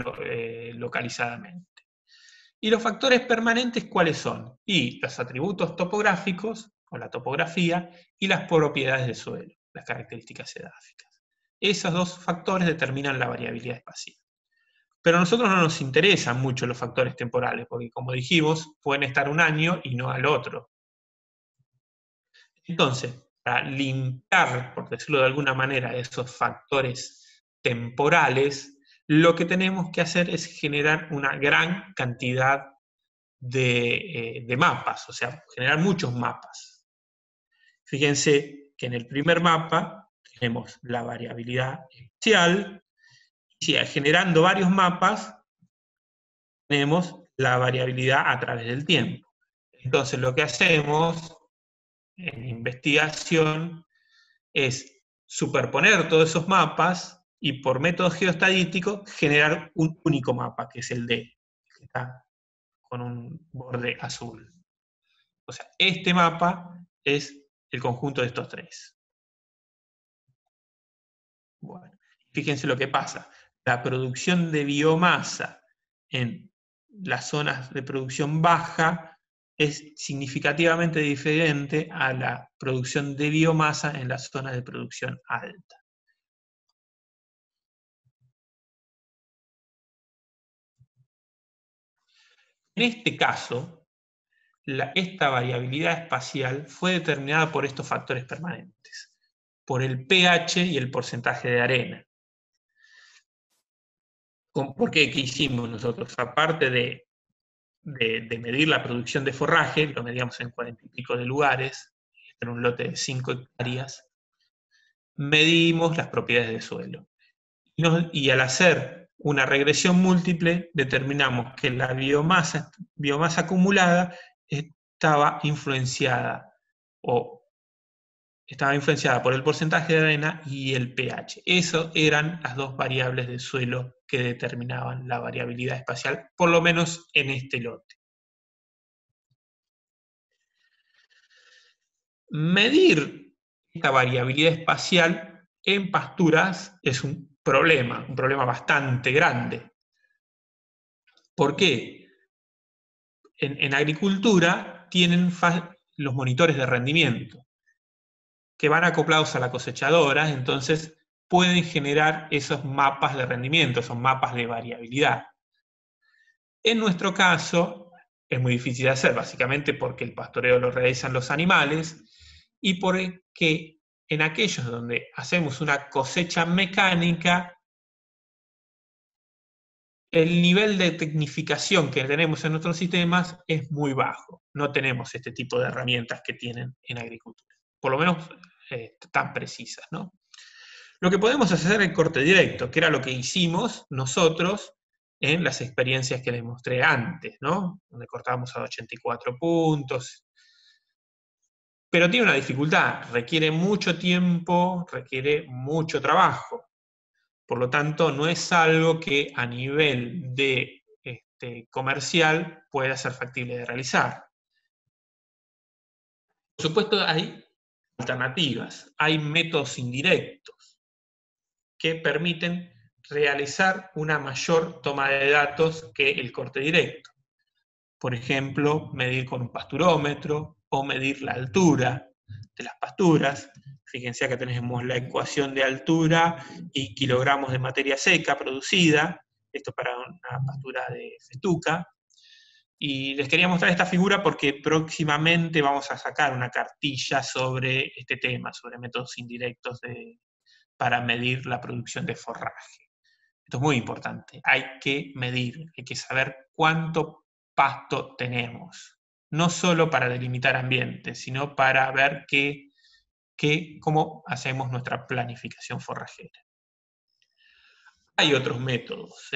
localizadamente. ¿Y los factores permanentes cuáles son? Y los atributos topográficos, o la topografía, y las propiedades del suelo, las características edáficas. Esos dos factores determinan la variabilidad espacial. Pero a nosotros no nos interesan mucho los factores temporales, porque como dijimos, pueden estar un año y no al otro. Entonces, para limpiar, por decirlo de alguna manera, esos factores temporales, lo que tenemos que hacer es generar una gran cantidad de mapas, o sea, generar muchos mapas. Fíjense que en el primer mapa tenemos la variabilidad espacial, y generando varios mapas tenemos la variabilidad a través del tiempo. Entonces lo que hacemos en investigación es superponer todos esos mapas y por método geoestadístico generar un único mapa, que es el D, que está con un borde azul. O sea, este mapa es el conjunto de estos tres. Bueno, fíjense lo que pasa. La producción de biomasa en las zonas de producción baja es significativamente diferente a la producción de biomasa en las zonas de producción alta. En este caso, esta variabilidad espacial fue determinada por estos factores permanentes, por el pH y el porcentaje de arena. ¿Por qué? ¿Qué hicimos nosotros? Aparte de medir la producción de forraje, lo medíamos en 40 y pico de lugares, en un lote de 5 hectáreas, medimos las propiedades del suelo. Y al hacer una regresión múltiple, determinamos que la biomasa acumulada estaba influenciada por el porcentaje de arena y el pH. Esas eran las dos variables del suelo que determinaban la variabilidad espacial, por lo menos en este lote. Medir esta variabilidad espacial en pasturas es un problema bastante grande. ¿Por qué? En agricultura tienen los monitores de rendimiento, que van acoplados a la cosechadora, entonces pueden generar esos mapas de rendimiento, esos mapas de variabilidad. En nuestro caso, es muy difícil de hacer, básicamente porque el pastoreo lo realizan los animales y porque en aquellos donde hacemos una cosecha mecánica, el nivel de tecnificación que tenemos en nuestros sistemas es muy bajo. No tenemos este tipo de herramientas que tienen en agricultura, por lo menos tan precisas, ¿no? Lo que podemos hacer es el corte directo, que era lo que hicimos nosotros en las experiencias que les mostré antes, ¿no? Donde cortábamos a 84 puntos. Pero tiene una dificultad, requiere mucho tiempo, requiere mucho trabajo. Por lo tanto, no es algo que a nivel de comercial pueda ser factible de realizar. Por supuesto, hay alternativas, hay métodos indirectos que permiten realizar una mayor toma de datos que el corte directo. Por ejemplo, medir con un pasturómetro o medir la altura de las pasturas. Fíjense acá tenemos la ecuación de altura y kilogramos de materia seca producida. Esto para una pastura de festuca. Y les quería mostrar esta figura porque próximamente vamos a sacar una cartilla sobre este tema, sobre métodos indirectos para medir la producción de forraje. Esto es muy importante. Hay que medir, hay que saber cuánto pasto tenemos. No solo para delimitar ambientes, sino para ver cómo hacemos nuestra planificación forrajera. Hay otros métodos,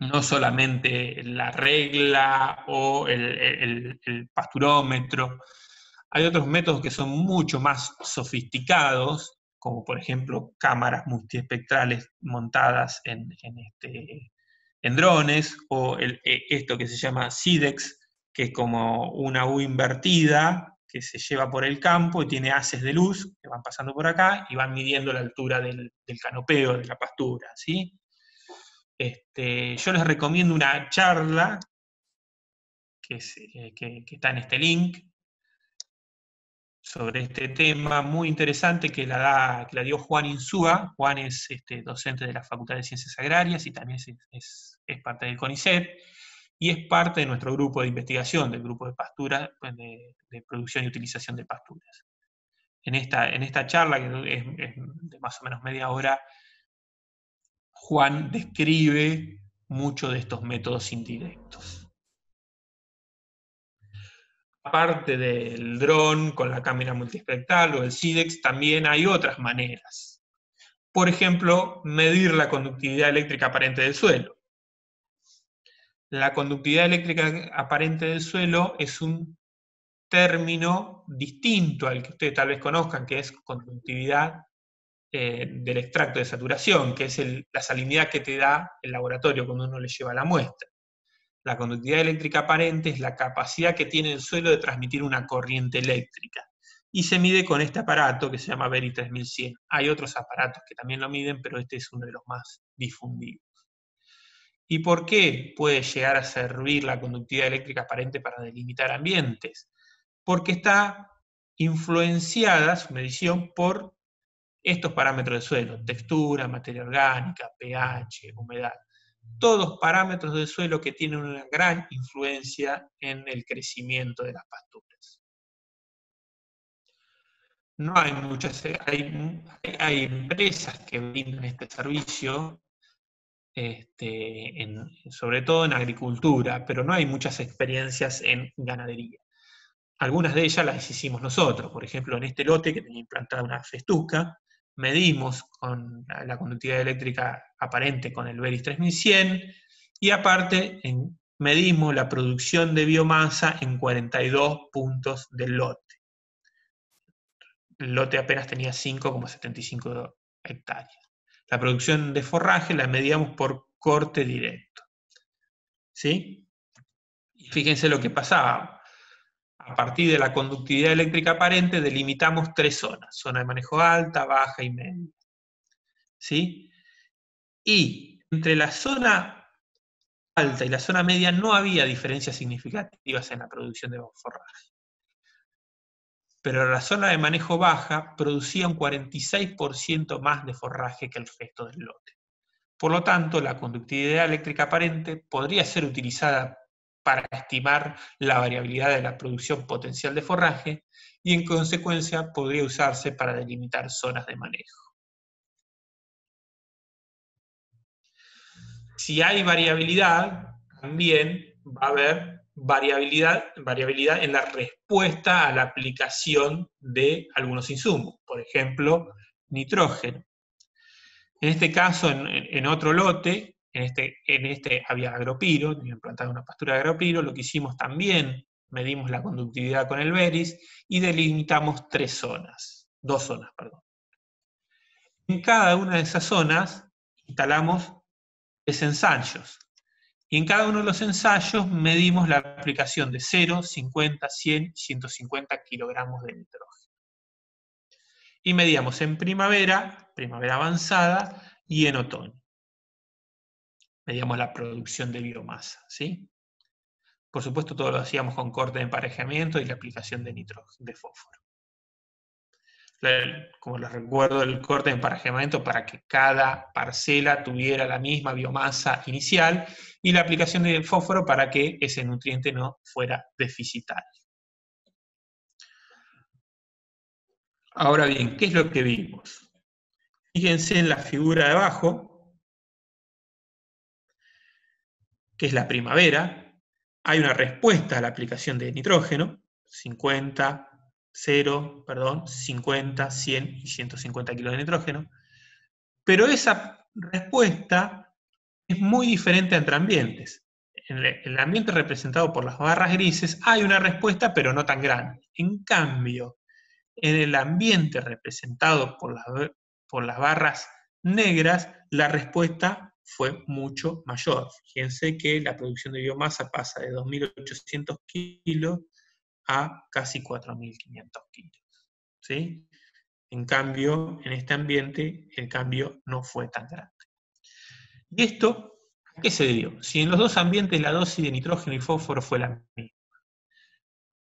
no solamente la regla o el pasturómetro. Hay otros métodos que son mucho más sofisticados, como por ejemplo cámaras multiespectrales montadas en drones, o esto que se llama SIDEX, que es como una U invertida que se lleva por el campo y tiene haces de luz que van pasando por acá y van midiendo la altura del canopeo de la pastura, ¿sí? Yo les recomiendo una charla que está en este link sobre este tema muy interesante que la dio Juan Insúa. Juan es docente de la Facultad de Ciencias Agrarias y también es parte del CONICET y es parte de nuestro grupo de investigación, del grupo de pastura, de producción y utilización de pasturas. En esta charla, que es de más o menos media hora, Juan describe mucho de estos métodos indirectos. Aparte del dron con la cámara multiespectral o el SIDEX, también hay otras maneras. Por ejemplo, medir la conductividad eléctrica aparente del suelo. La conductividad eléctrica aparente del suelo es un término distinto al que ustedes tal vez conozcan, que es conductividad del extracto de saturación, que es la salinidad que te da el laboratorio cuando uno le lleva la muestra. La conductividad eléctrica aparente es la capacidad que tiene el suelo de transmitir una corriente eléctrica. y se mide con este aparato que se llama Very 3100. Hay otros aparatos que también lo miden, pero este es uno de los más difundidos. ¿Y por qué puede llegar a servir la conductividad eléctrica aparente para delimitar ambientes? Porque está influenciada su medición por estos parámetros del suelo: textura, materia orgánica, pH, humedad. Todos parámetros del suelo que tienen una gran influencia en el crecimiento de las pasturas. No hay muchas, hay empresas que brindan este servicio, sobre todo en agricultura, pero no hay muchas experiencias en ganadería. Algunas de ellas las hicimos nosotros. Por ejemplo, en este lote que tenía implantada una festuca, medimos con la conductividad eléctrica aparente con el Veris 3100 y aparte medimos la producción de biomasa en 42 puntos del lote. El lote apenas tenía 5,75 hectáreas. La producción de forraje la medíamos por corte directo. ¿Sí? Y fíjense lo que pasaba. A partir de la conductividad eléctrica aparente delimitamos 3 zonas: zona de manejo alta, baja y media. ¿Sí? Y entre la zona alta y la zona media no había diferencias significativas en la producción de forraje. Pero la zona de manejo baja producía un 46% más de forraje que el resto del lote. Por lo tanto, la conductividad eléctrica aparente podría ser utilizada para estimar la variabilidad de la producción potencial de forraje y en consecuencia podría usarse para delimitar zonas de manejo. Si hay variabilidad, también va a haber variabilidad en la respuesta a la aplicación de algunos insumos, por ejemplo, nitrógeno. En este caso, en otro lote, en este había agropiro, tenía implantada una pastura de agropiro. Lo que hicimos también, medimos la conductividad con el Veris y delimitamos 2 zonas. En cada una de esas zonas instalamos 3 ensayos. Y en cada uno de los ensayos medimos la aplicación de 0, 50, 100 y 150 kilogramos de nitrógeno. Y medíamos en primavera avanzada y en otoño. Medíamos la producción de biomasa, ¿sí? Por supuesto, todo lo hacíamos con corte de emparejamiento y la aplicación de nitrógeno, de fósforo. Como les recuerdo, el corte de emparejamiento para que cada parcela tuviera la misma biomasa inicial y la aplicación de fósforo para que ese nutriente no fuera deficitario. Ahora bien, ¿qué es lo que vimos? Fíjense en la figura de abajo, que es la primavera. Hay una respuesta a la aplicación de nitrógeno: 50, 50, 100 y 150 kilos de nitrógeno. Pero esa respuesta es muy diferente entre ambientes. En el ambiente representado por las barras grises hay una respuesta, pero no tan grande. En cambio, en el ambiente representado por las barras negras, la respuesta fue mucho mayor. Fíjense que la producción de biomasa pasa de 2.800 kilos a casi 4.500 kilos. ¿Sí? En cambio, en este ambiente, el cambio no fue tan grande. ¿Y esto a qué se debió? Si en los dos ambientes la dosis de nitrógeno y fósforo fue la misma,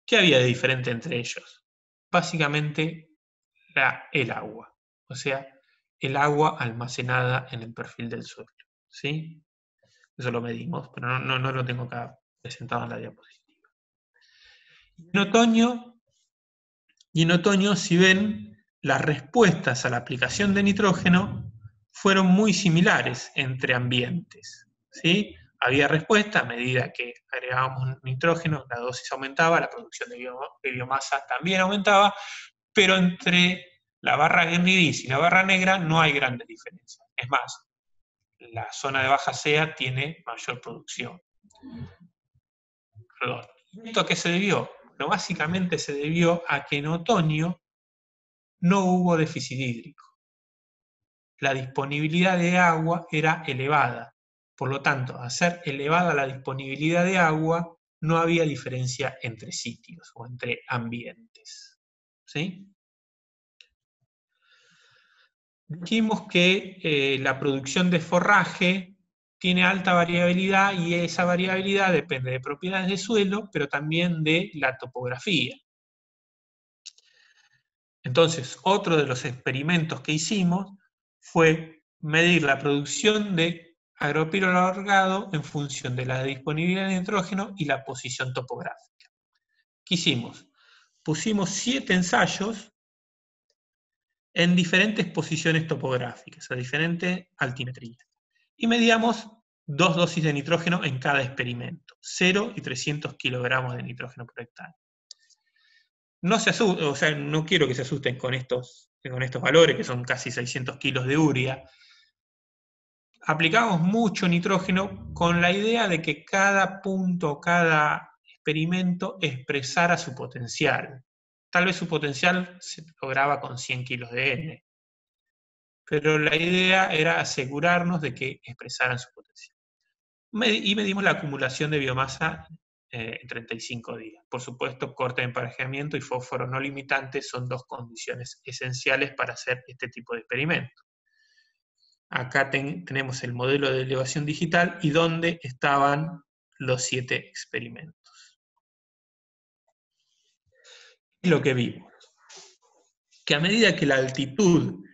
¿qué había de diferente entre ellos? Básicamente, el agua. O sea, el agua almacenada en el perfil del suelo. ¿Sí? Eso lo medimos, pero no lo tengo acá presentado en la diapositiva. Y en otoño, si ven, las respuestas a la aplicación de nitrógeno fueron muy similares entre ambientes. ¿Sí? Había respuesta a medida que agregábamos nitrógeno, la dosis aumentaba, la producción de biomasa también aumentaba, pero entre la barra gris y la barra negra no hay grandes diferencias. Es más, la zona de baja SEA tiene mayor producción. Perdón. ¿Esto a qué se debió? Bueno, básicamente se debió a que en otoño no hubo déficit hídrico. La disponibilidad de agua era elevada. Por lo tanto, al ser elevada la disponibilidad de agua, no había diferencia entre sitios o entre ambientes. ¿sí? Dijimos que la producción de forraje tiene alta variabilidad y esa variabilidad depende de propiedades de suelo, pero también de la topografía. Entonces, otro de los experimentos que hicimos fue medir la producción de agropiro alargado en función de la disponibilidad de nitrógeno y la posición topográfica. ¿Qué hicimos? Pusimos 7 ensayos en diferentes posiciones topográficas, a diferente altimetría. Y medíamos 2 dosis de nitrógeno en cada experimento, 0 y 300 kilogramos de nitrógeno por hectárea. No se asusten, o sea, no quiero que se asusten con estos valores, que son casi 600 kilos de urea. Aplicamos mucho nitrógeno con la idea de que cada punto, cada experimento expresara su potencial. Tal vez su potencial se lograba con 100 kilos de N, pero la idea era asegurarnos de que expresaran su potencial. Y medimos la acumulación de biomasa en 35 días. Por supuesto, corte de emparejamiento y fósforo no limitante son 2 condiciones esenciales para hacer este tipo de experimentos. Acá tenemos el modelo de elevación digital y dónde estaban los 7 experimentos. Y lo que vimos, que a medida que la altitud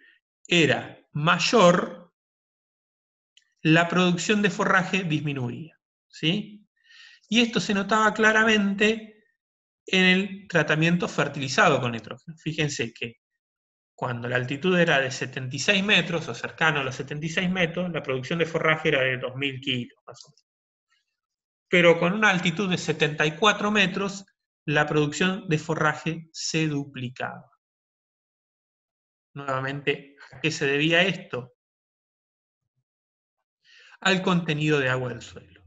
era mayor, la producción de forraje disminuía, ¿sí? Y esto se notaba claramente en el tratamiento fertilizado con nitrógeno. Fíjense que cuando la altitud era de 76 metros, o cercano a los 76 metros, la producción de forraje era de 2.000 kilos, más o menos. Pero con una altitud de 74 metros, la producción de forraje se duplicaba. Nuevamente, ¿a qué se debía esto? Al contenido de agua del suelo.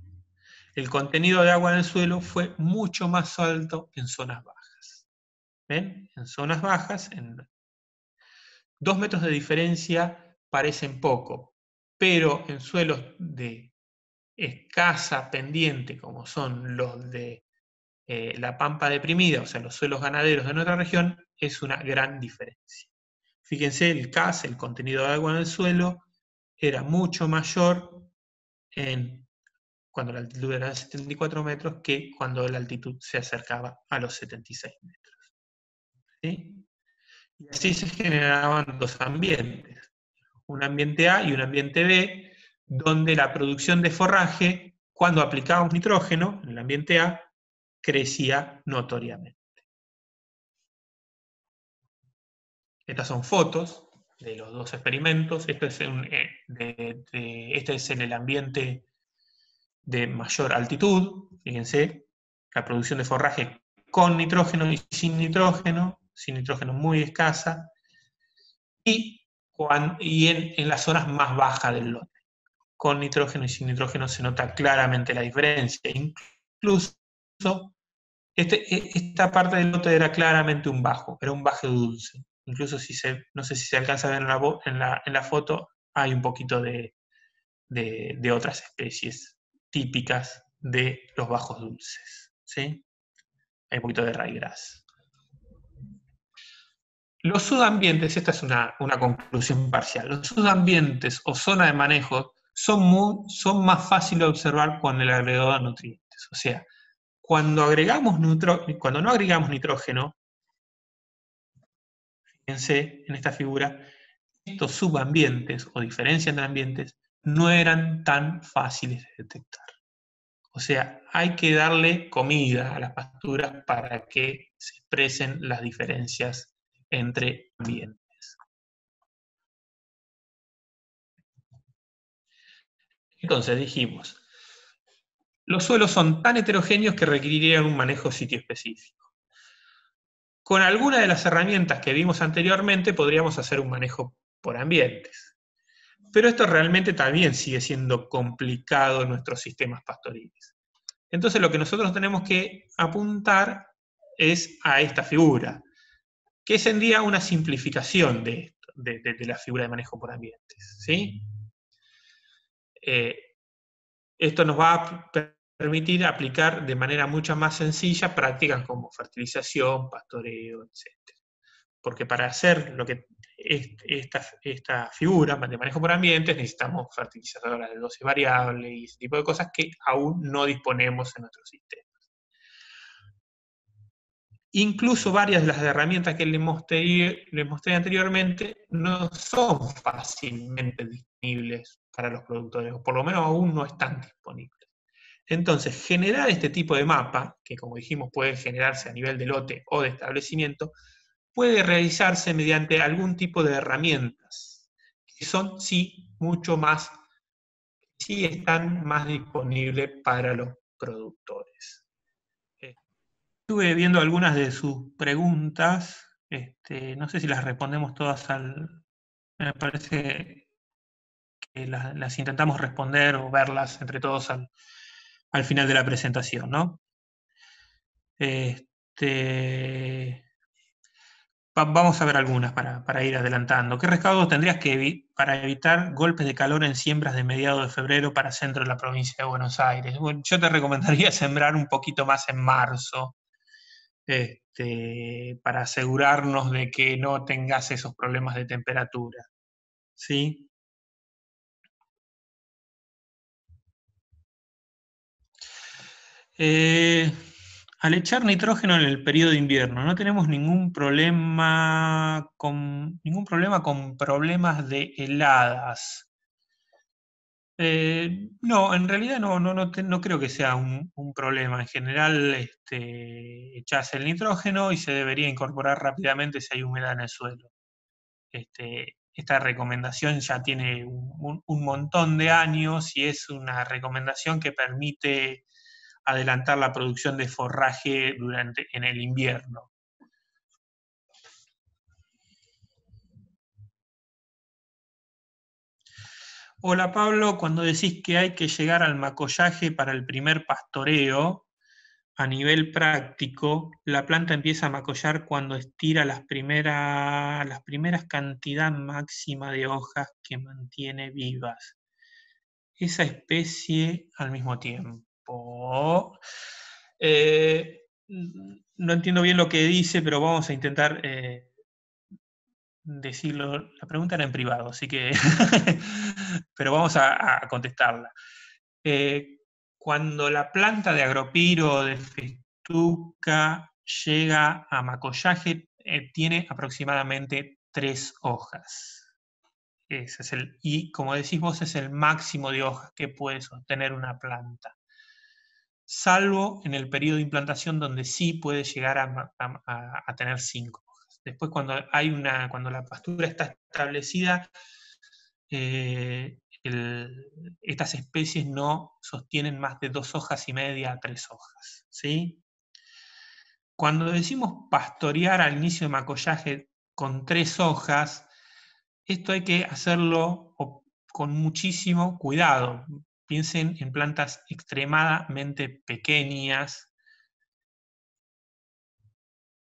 El contenido de agua en el suelo fue mucho más alto en zonas bajas. ¿Ven? En zonas bajas, en 2 metros de diferencia parecen poco, pero en suelos de escasa pendiente, como son los de la pampa deprimida, o sea, los suelos ganaderos de nuestra región, es una gran diferencia. Fíjense, el CAS, el contenido de agua en el suelo, era mucho mayor cuando la altitud era de 74 metros que cuando la altitud se acercaba a los 76 metros. ¿Sí? Y así se generaban 2 ambientes, un ambiente A y un ambiente B, donde la producción de forraje, cuando aplicábamos nitrógeno en el ambiente A, crecía notoriamente. Estas son fotos de los 2 experimentos. Este es en el ambiente de mayor altitud. Fíjense, la producción de forraje con nitrógeno y sin nitrógeno muy escasa, y en las zonas más bajas del lote. Con nitrógeno y sin nitrógeno se nota claramente la diferencia. Incluso esta parte del lote era claramente un bajo, era un bajo dulce. Incluso no sé si se alcanza a ver en la foto, hay un poquito de otras especies típicas de los bajos dulces. ¿Sí? Hay un poquito de ryegrass. Los subambientes, esta es una conclusión parcial, los subambientes o zona de manejo son más fáciles de observar con el agregado de nutrientes. O sea, cuando no agregamos nitrógeno, fíjense en esta figura, estos subambientes o diferencias entre ambientes no eran tan fáciles de detectar. O sea, hay que darle comida a las pasturas para que se expresen las diferencias entre ambientes. Entonces dijimos, los suelos son tan heterogéneos que requerirían un manejo sitio específico. Con alguna de las herramientas que vimos anteriormente podríamos hacer un manejo por ambientes. Pero esto realmente también sigue siendo complicado en nuestros sistemas pastoriles. Entonces lo que nosotros tenemos que apuntar es a esta figura, que es en día una simplificación de la figura de manejo por ambientes. ¿Sí? Esto nos va a permitir aplicar de manera mucho más sencilla prácticas como fertilización, pastoreo, etc. porque para hacer lo que esta figura de manejo por ambientes necesitamos fertilizadoras de dosis variable y ese tipo de cosas que aún no disponemos en nuestro sistema. Incluso varias de las herramientas que les mostré anteriormente no son fácilmente disponibles para los productores, o por lo menos aún no están disponibles. Entonces, generar este tipo de mapa, que como dijimos puede generarse a nivel de lote o de establecimiento, puede realizarse mediante algún tipo de herramientas, que son, sí, sí están más disponibles para los productores. Estuve viendo algunas de sus preguntas, no sé si las respondemos todas me parece que las intentamos responder o verlas entre todos al final de la presentación, ¿no? Vamos a ver algunas para ir adelantando. ¿Qué recaudos tendrías para evitar golpes de calor en siembras de mediados de febrero para centro de la provincia de Buenos Aires? Bueno, yo te recomendaría sembrar un poquito más en marzo, para asegurarnos de que no tengas esos problemas de temperatura. ¿Sí? Al echar nitrógeno en el periodo de invierno, no tenemos ningún problema con problemas de heladas. No, en realidad no creo que sea un problema. En general, echás el nitrógeno y se debería incorporar rápidamente si hay humedad en el suelo. Esta recomendación ya tiene un montón de años y es una recomendación que permite adelantar la producción de forraje en el invierno. Hola Pablo, cuando decís que hay que llegar al macollaje para el primer pastoreo, a nivel práctico, la planta empieza a macollar cuando estira las primeras cantidad máxima de hojas que mantiene vivas. Esa especie al mismo tiempo. No entiendo bien lo que dice, pero vamos a intentar decirlo. La pregunta era en privado, así que pero vamos a contestarla. Cuando la planta de agropiro o de festuca llega a macollaje, tiene aproximadamente 3 hojas. Y como decís vos, es el máximo de hojas que puede sostener una planta. Salvo en el periodo de implantación donde sí puede llegar a tener 5 hojas. Después cuando la pastura está establecida, estas especies no sostienen más de 2 hojas y media a 3 hojas. ¿Sí? Cuando decimos pastorear al inicio de macollaje con 3 hojas, esto hay que hacerlo con muchísimo cuidado. Piensen en plantas extremadamente pequeñas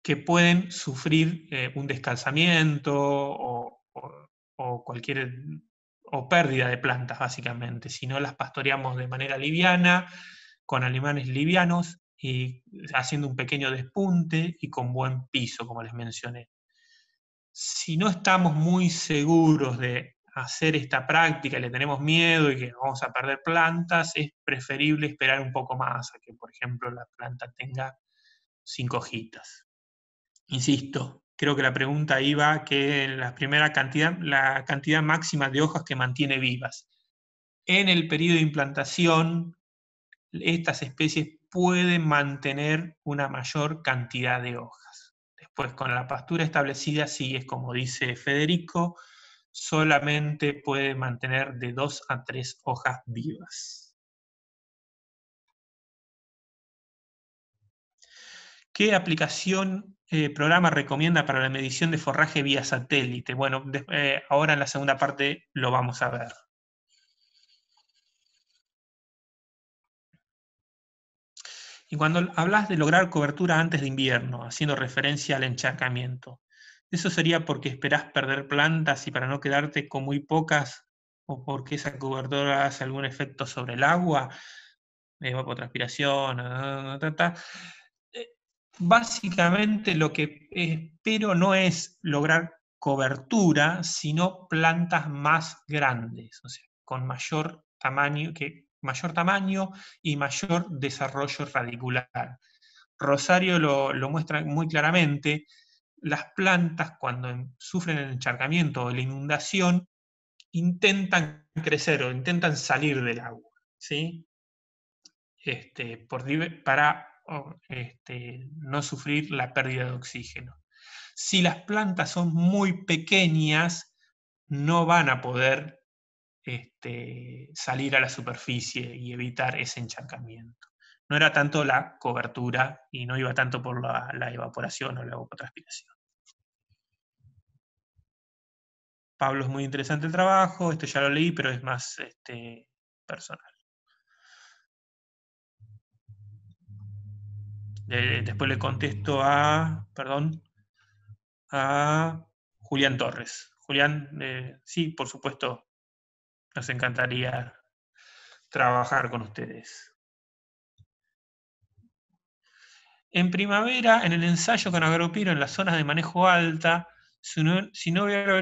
que pueden sufrir un descalzamiento o pérdida de plantas, básicamente. Si no las pastoreamos de manera liviana, con alemanes livianos, y haciendo un pequeño despunte y con buen piso, como les mencioné. Si no estamos muy seguros de hacer esta práctica y le tenemos miedo y que vamos a perder plantas, es preferible esperar un poco más a que, por ejemplo, la planta tenga 5 hojitas. Insisto, creo que la pregunta iba que la cantidad máxima de hojas que mantiene vivas. En el periodo de implantación, estas especies pueden mantener una mayor cantidad de hojas. Después, con la pastura establecida, sí es como dice Federico, solamente puede mantener de 2 a 3 hojas vivas. ¿Qué programa recomienda para la medición de forraje vía satélite? Bueno, ahora en la segunda parte lo vamos a ver. Y cuando hablas de lograr cobertura antes de invierno, haciendo referencia al encharcamiento, ¿eso sería porque esperás perder plantas y para no quedarte con muy pocas, o porque esa cobertura hace algún efecto sobre el agua, evapotranspiración, básicamente lo que espero no es lograr cobertura, sino plantas más grandes, o sea, con mayor tamaño y mayor desarrollo radicular. Rosario lo muestra muy claramente. Las plantas, cuando sufren el encharcamiento o la inundación, intentan crecer o intentan salir del agua, ¿sí? Para no sufrir la pérdida de oxígeno. Si las plantas son muy pequeñas, no van a poder salir a la superficie y evitar ese encharcamiento. No era tanto la cobertura y no iba tanto por la evaporación o la evapotranspiración. Pablo, es muy interesante el trabajo, ya lo leí, pero es más personal. Después le contesto a Julián Torres. Julián, sí, por supuesto, nos encantaría trabajar con ustedes. En primavera, en el ensayo con Agropiro en las zonas de manejo alta, si no hubiera,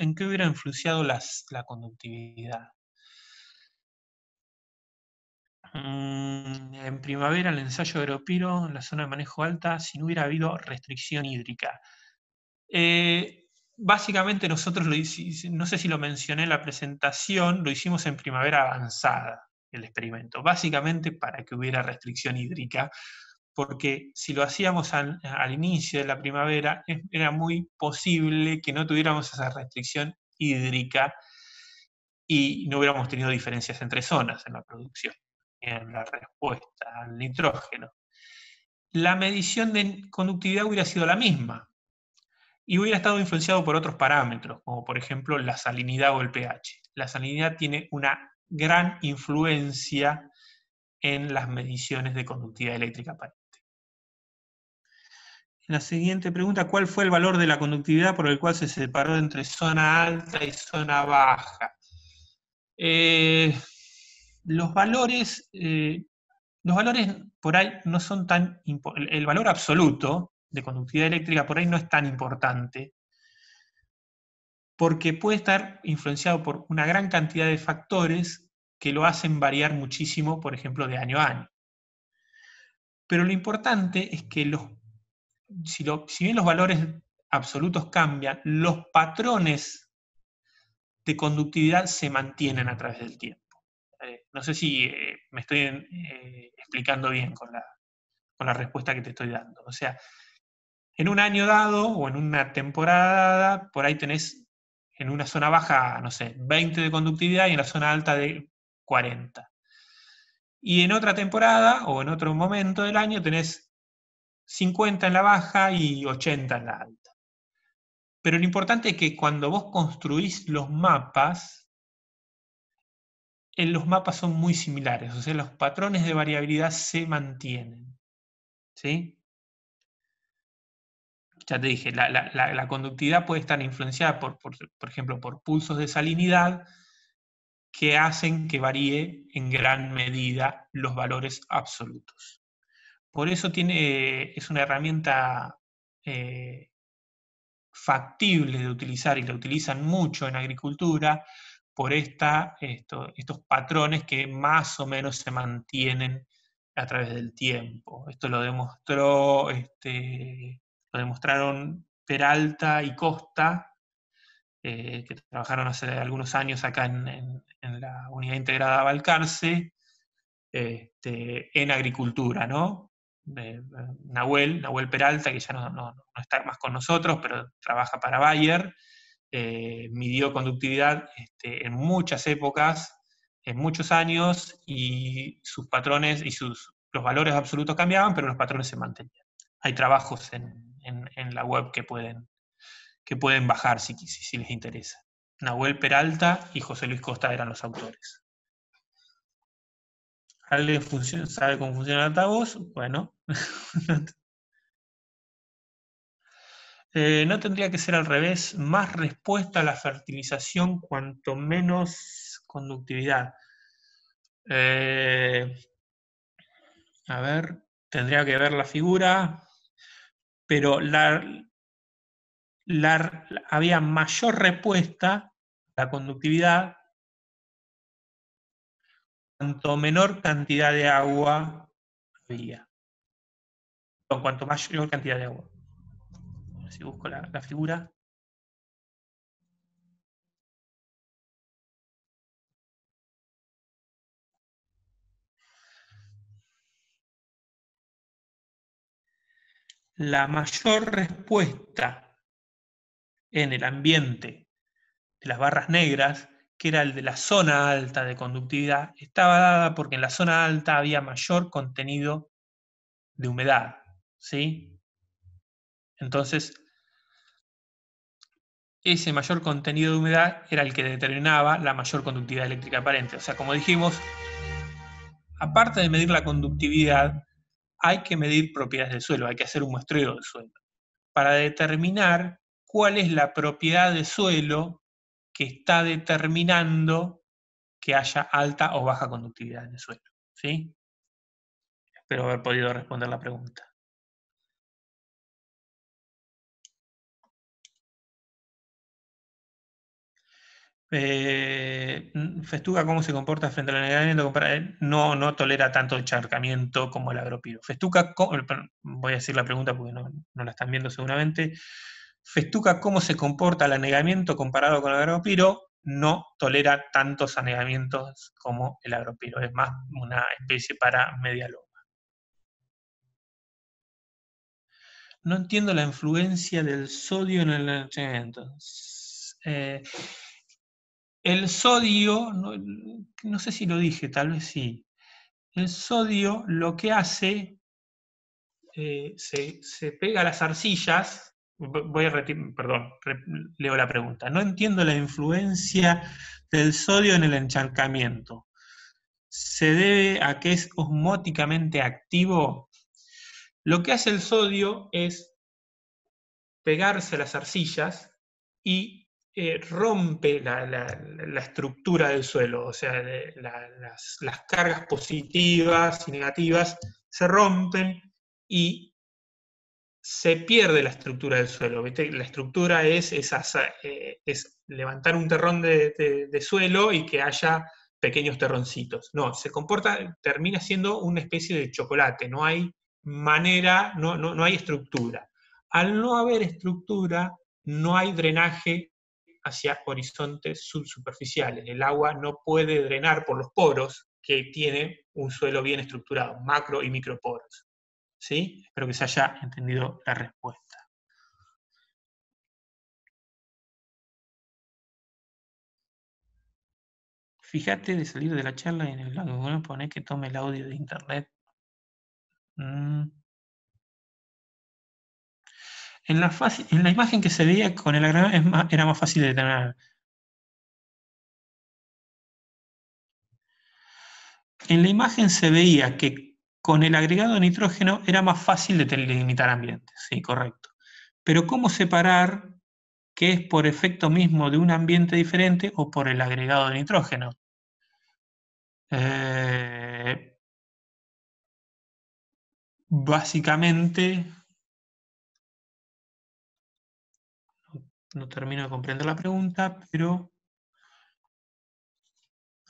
¿en qué hubiera influenciado la conductividad? En primavera, el ensayo de Agropiro en la zona de manejo alta, si no hubiera habido restricción hídrica. Básicamente nosotros lo hicimos, no sé si lo mencioné en la presentación, lo hicimos en primavera avanzada, el experimento, básicamente para que hubiera restricción hídrica, porque si lo hacíamos al inicio de la primavera, era muy posible que no tuviéramos esa restricción hídrica y no hubiéramos tenido diferencias entre zonas en la producción, en la respuesta al nitrógeno. La medición de conductividad hubiera sido la misma, y hubiera estado influenciado por otros parámetros, como por ejemplo la salinidad o el pH. La salinidad tiene una gran influencia en las mediciones de conductividad eléctrica aparente. La siguiente pregunta, ¿cuál fue el valor de la conductividad por el cual se separó entre zona alta y zona baja? Los valores por ahí no son tan importantes. El valor absoluto de conductividad eléctrica por ahí no es tan importante, porque puede estar influenciado por una gran cantidad de factores que lo hacen variar muchísimo, por ejemplo, de año a año. Pero lo importante es que si bien los valores absolutos cambian, los patrones de conductividad se mantienen a través del tiempo. No sé si me estoy explicando bien con la respuesta que te estoy dando. O sea, en un año dado o en una temporada dada, por ahí tenés en una zona baja, no sé, 20 de conductividad y en la zona alta de 40. Y en otra temporada o en otro momento del año tenés 50 en la baja y 80 en la alta. Pero lo importante es que cuando vos construís los mapas son muy similares, o sea, los patrones de variabilidad se mantienen. ¿Sí? Ya te dije, la conductividad puede estar influenciada, por ejemplo, por pulsos de salinidad que hacen que varíe en gran medida los valores absolutos. Por eso es una herramienta factible de utilizar y la utilizan mucho en agricultura por estos patrones que más o menos se mantienen a través del tiempo. Esto lo demostraron Peralta y Costa, que trabajaron hace algunos años acá en la Unidad Integrada Balcarce, en agricultura, ¿no? Nahuel Peralta, que ya no está más con nosotros, pero trabaja para Bayer, midió conductividad en muchas épocas, en muchos años, y sus patrones y los valores absolutos cambiaban, pero los patrones se mantenían. Hay trabajos en la web que pueden bajar si les interesa. Nahuel Peralta y José Luis Costa eran los autores. ¿Alguien sabe cómo funciona el altavoz? Bueno. No tendría que ser al revés, más respuesta a la fertilización cuanto menos conductividad. A ver, tendría que ver la figura. pero había mayor respuesta a la conductividad cuanto menor cantidad de agua había. Con cuanto mayor cantidad de agua. Si busco la figura. La mayor respuesta en el ambiente de las barras negras, que era el de la zona alta de conductividad, estaba dada porque en la zona alta había mayor contenido de humedad, ¿sí? Entonces, ese mayor contenido de humedad era el que determinaba la mayor conductividad eléctrica aparente. O sea, como dijimos, aparte de medir la conductividad, hay que medir propiedades del suelo, hay que hacer un muestreo del suelo, para determinar cuál es la propiedad del suelo que está determinando que haya alta o baja conductividad en el suelo, ¿sí? Espero haber podido responder la pregunta. Festuca, ¿cómo se comporta frente al anegamiento? No tolera tanto encharcamiento como el agropiro. Festuca, voy a decir la pregunta porque no la están viendo seguramente. Festuca, ¿cómo se comporta el anegamiento comparado con el agropiro? No tolera tantos anegamientos como el agropiro. Es más una especie para media loma. No entiendo la influencia del sodio en el anegamiento. El sodio, no sé si lo dije, tal vez sí. El sodio lo que hace, se pega a las arcillas. Voy a perdón, leo la pregunta. No entiendo la influencia del sodio en el encharcamiento. ¿Se debe a que es osmóticamente activo? Lo que hace el sodio es pegarse a las arcillas y rompe la estructura del suelo, o sea, las cargas positivas y negativas se rompen y se pierde la estructura del suelo. ¿Viste? La estructura es levantar un terrón de suelo y que haya pequeños terroncitos. No, termina siendo una especie de chocolate, no hay manera, no hay estructura. Al no haber estructura, no hay drenaje hacia horizontes subsuperficiales. El agua no puede drenar por los poros que tiene un suelo bien estructurado, macro y microporos. ¿Sí? Espero que se haya entendido la respuesta. Fíjate de salir de la charla y en el lado pone que tome el audio de internet. En la imagen que se veía con el agregado era más fácil de determinar. En la imagen se veía que con el agregado de nitrógeno era más fácil de delimitar ambientes. Sí, correcto. Pero ¿cómo separar qué es por efecto mismo de un ambiente diferente o por el agregado de nitrógeno? Básicamente, no termino de comprender la pregunta, pero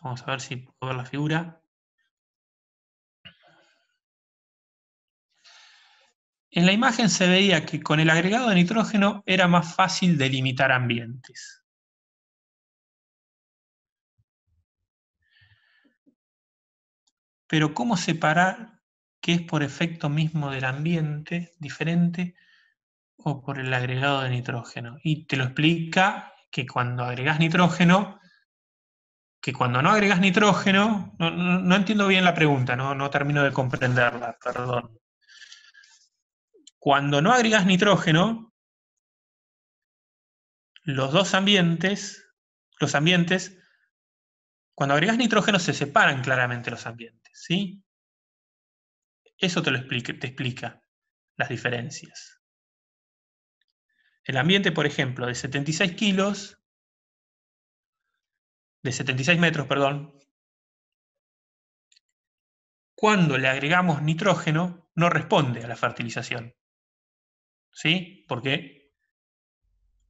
vamos a ver si puedo ver la figura. En la imagen se veía que con el agregado de nitrógeno era más fácil delimitar ambientes. Pero ¿cómo separar qué es por efecto mismo del ambiente diferente o por el agregado de nitrógeno? Y te lo explica que cuando agregás nitrógeno, que cuando no agregás nitrógeno, no entiendo bien la pregunta, no termino de comprenderla, perdón. Cuando no agregás nitrógeno, los ambientes, cuando agregás nitrógeno se separan claramente los ambientes, ¿sí? Eso te explica las diferencias. El ambiente, por ejemplo, de 76 kilos, de 76 metros, perdón, cuando le agregamos nitrógeno, no responde a la fertilización. ¿sí? Porque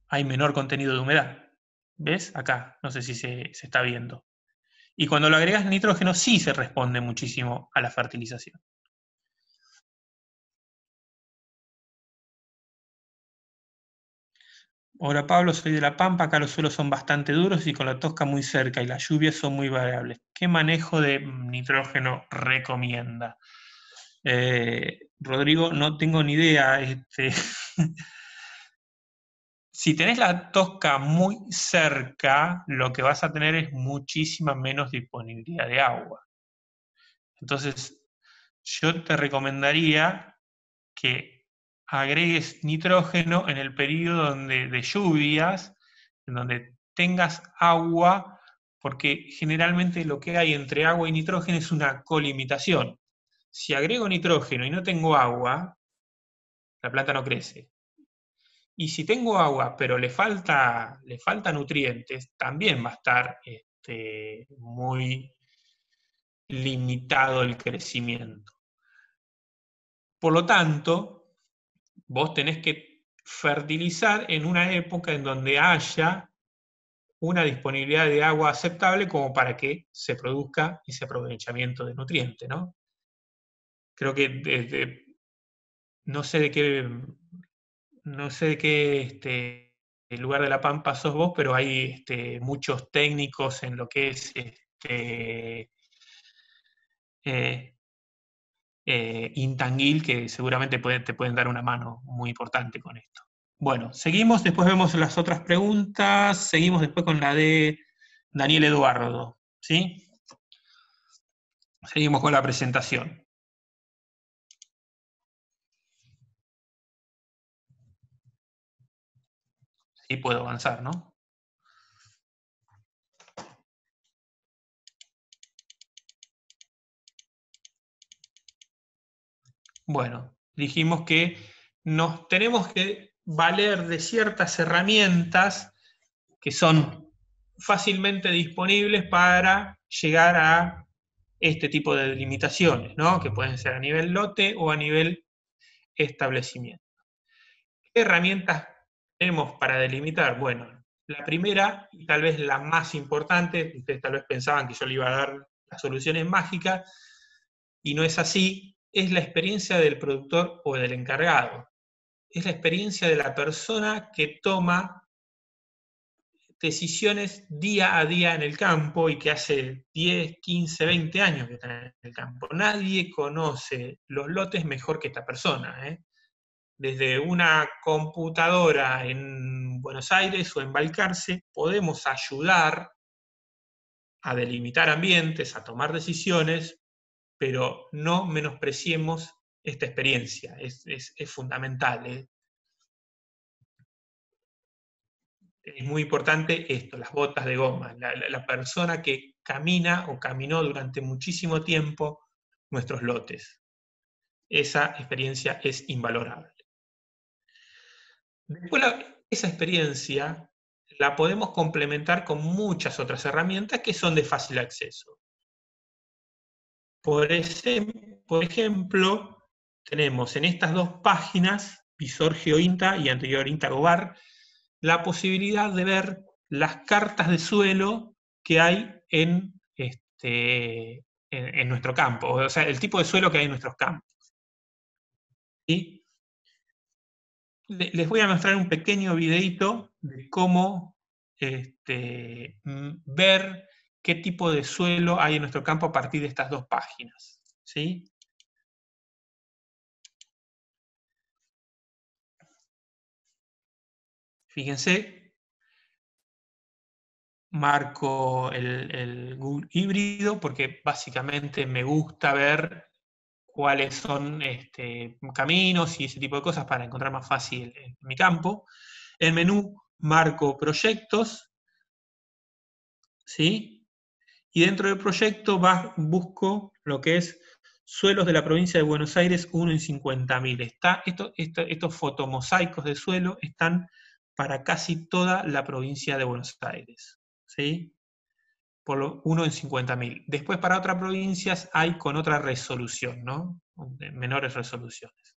hay menor contenido de humedad. ¿Ves? Acá, no sé si se está viendo. Y cuando le agregas nitrógeno sí se responde muchísimo a la fertilización. Hola Pablo, soy de La Pampa, acá los suelos son bastante duros y con la tosca muy cerca y las lluvias son muy variables. ¿Qué manejo de nitrógeno recomienda? Rodrigo, no tengo ni idea. Si tenés la tosca muy cerca, lo que vas a tener es muchísima menos disponibilidad de agua. Entonces, yo te recomendaría que agregues nitrógeno en el periodo de lluvias, en donde tengas agua, porque generalmente lo que hay entre agua y nitrógeno es una colimitación. Si agrego nitrógeno y no tengo agua, la planta no crece. Y si tengo agua, pero le falta nutrientes, también va a estar muy limitado el crecimiento. Por lo tanto, vos tenés que fertilizar en una época en donde haya una disponibilidad de agua aceptable como para que se produzca ese aprovechamiento de nutrientes, ¿no? Creo que no sé de qué el lugar de La Pampa sos vos, pero hay muchos técnicos en lo que es eh, Intanguil que seguramente te pueden dar una mano muy importante con esto. Bueno, seguimos, después vemos las otras preguntas, seguimos después con la de Daniel Eduardo, ¿sí? Seguimos con la presentación. Sí, puedo avanzar, ¿no? Bueno, dijimos que nos tenemos que valer de ciertas herramientas que son fácilmente disponibles para llegar a este tipo de delimitaciones, ¿no? Que pueden ser a nivel lote o a nivel establecimiento. ¿Qué herramientas tenemos para delimitar? Bueno, la primera y tal vez la más importante, ustedes tal vez pensaban que yo le iba a dar las soluciones mágicas, y no es así, es la experiencia del productor o del encargado. Es la experiencia de la persona que toma decisiones día a día en el campo y que hace 10, 15, 20 años que está en el campo. Nadie conoce los lotes mejor que esta persona, ¿eh? Desde una computadora en Buenos Aires o en Balcarce podemos ayudar a delimitar ambientes, a tomar decisiones, pero no menospreciemos esta experiencia, es fundamental. Es muy importante esto, las botas de goma, la persona que camina o caminó durante muchísimo tiempo nuestros lotes. Esa experiencia es invalorable. Después esa experiencia la podemos complementar con muchas otras herramientas que son de fácil acceso. Por ejemplo, tenemos en estas dos páginas, Visor GeoInta y anterior IntaGobar, la posibilidad de ver las cartas de suelo que hay en nuestro campo, o sea, el tipo de suelo que hay en nuestros campos. ¿Sí? Les voy a mostrar un pequeño videito de cómo ver qué tipo de suelo hay en nuestro campo a partir de estas dos páginas. ¿Sí? Fíjense, marco el Google híbrido porque básicamente me gusta ver cuáles son caminos y ese tipo de cosas para encontrar más fácil en mi campo. El menú marco proyectos, ¿sí? Y dentro del proyecto busco lo que es suelos de la provincia de Buenos Aires 1 en 50.000. Estos fotomosaicos de suelo están para casi toda la provincia de Buenos Aires, ¿sí? Por lo 1 en 50.000. Después para otras provincias hay con otra resolución, ¿no? Menores resoluciones.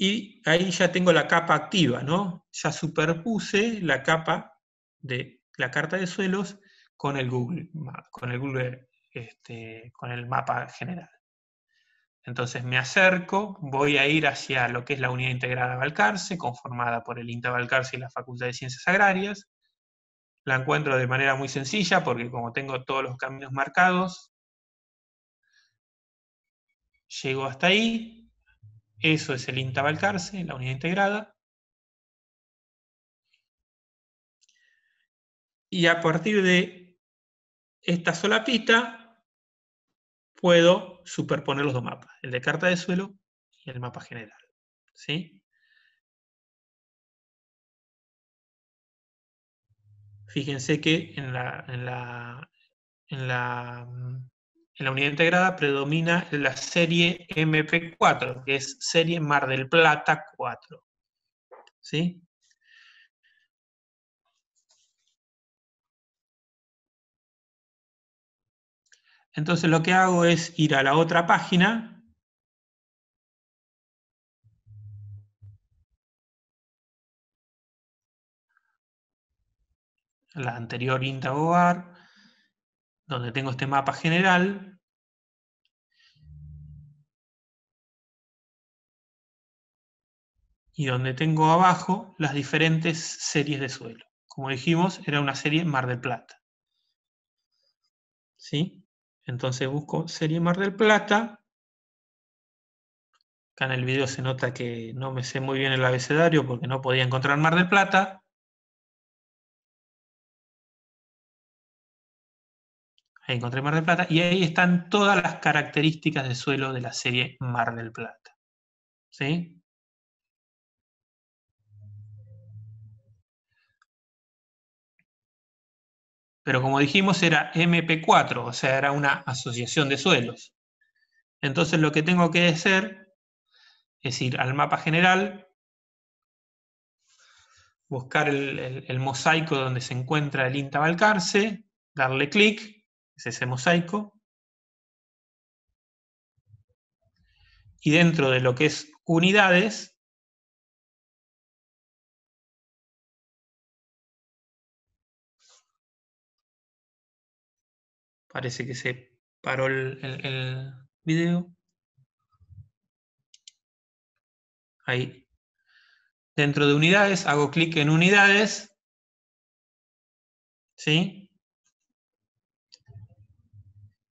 Y ahí ya tengo la capa activa, ¿no? Ya superpuse la capa de la carta de suelos con el Google, con el mapa general. Entonces me acerco, voy a ir hacia lo que es la unidad integrada Balcarce, conformada por el INTA Balcarce y la Facultad de Ciencias Agrarias. La encuentro de manera muy sencilla porque como tengo todos los caminos marcados, llego hasta ahí. Eso es el INTA Balcarce, la unidad integrada. Y a partir de esta solapita puedo superponer los dos mapas, el de carta de suelo y el mapa general. ¿Sí? Fíjense que en la unidad integrada predomina la serie MP4, que es serie Mar del Plata 4. ¿Sí? Entonces lo que hago es ir a la otra página, la anterior INTA-GOAR, donde tengo este mapa general, y donde tengo abajo las diferentes series de suelo. Como dijimos, era una serie Mar del Plata. ¿Sí? Entonces busco serie Mar del Plata. Acá en el video se nota que no me sé muy bien el abecedario porque no podía encontrar Mar del Plata. Ahí encontré Mar del Plata y ahí están todas las características de suelo de la serie Mar del Plata. ¿Sí? Pero como dijimos era MP4, o sea, era una asociación de suelos. Entonces lo que tengo que hacer es ir al mapa general, buscar el mosaico donde se encuentra el INTA Balcarce, darle clic, es ese mosaico, y dentro de lo que es unidades, parece que se paró el video, ahí. Dentro de unidades, hago clic en unidades, ¿sí?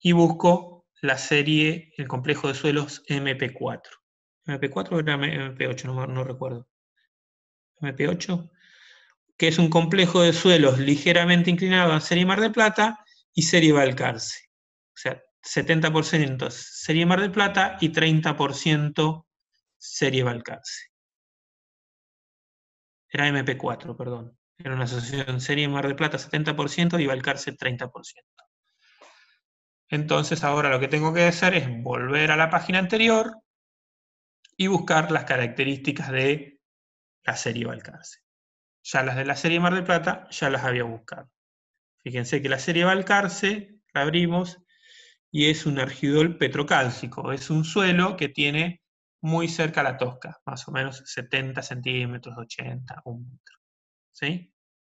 Y busco la serie, el complejo de suelos MP4. MP4 o era MP8, no recuerdo. MP8, que es un complejo de suelos ligeramente inclinado a serie Mar del Plata y serie Balcarce. O sea, 70% serie Mar del Plata y 30% serie Balcarce. Era MP4, perdón. Era una asociación serie Mar del Plata 70% y Balcarce 30%. Entonces ahora lo que tengo que hacer es volver a la página anterior y buscar las características de la serie Balcarce. Ya las de la serie Mar del Plata ya las había buscado. Fíjense que la serie Balcarce la abrimos y es un argidol petrocálcico. Es un suelo que tiene muy cerca la tosca, más o menos 70 centímetros, 80, un metro. ¿Sí?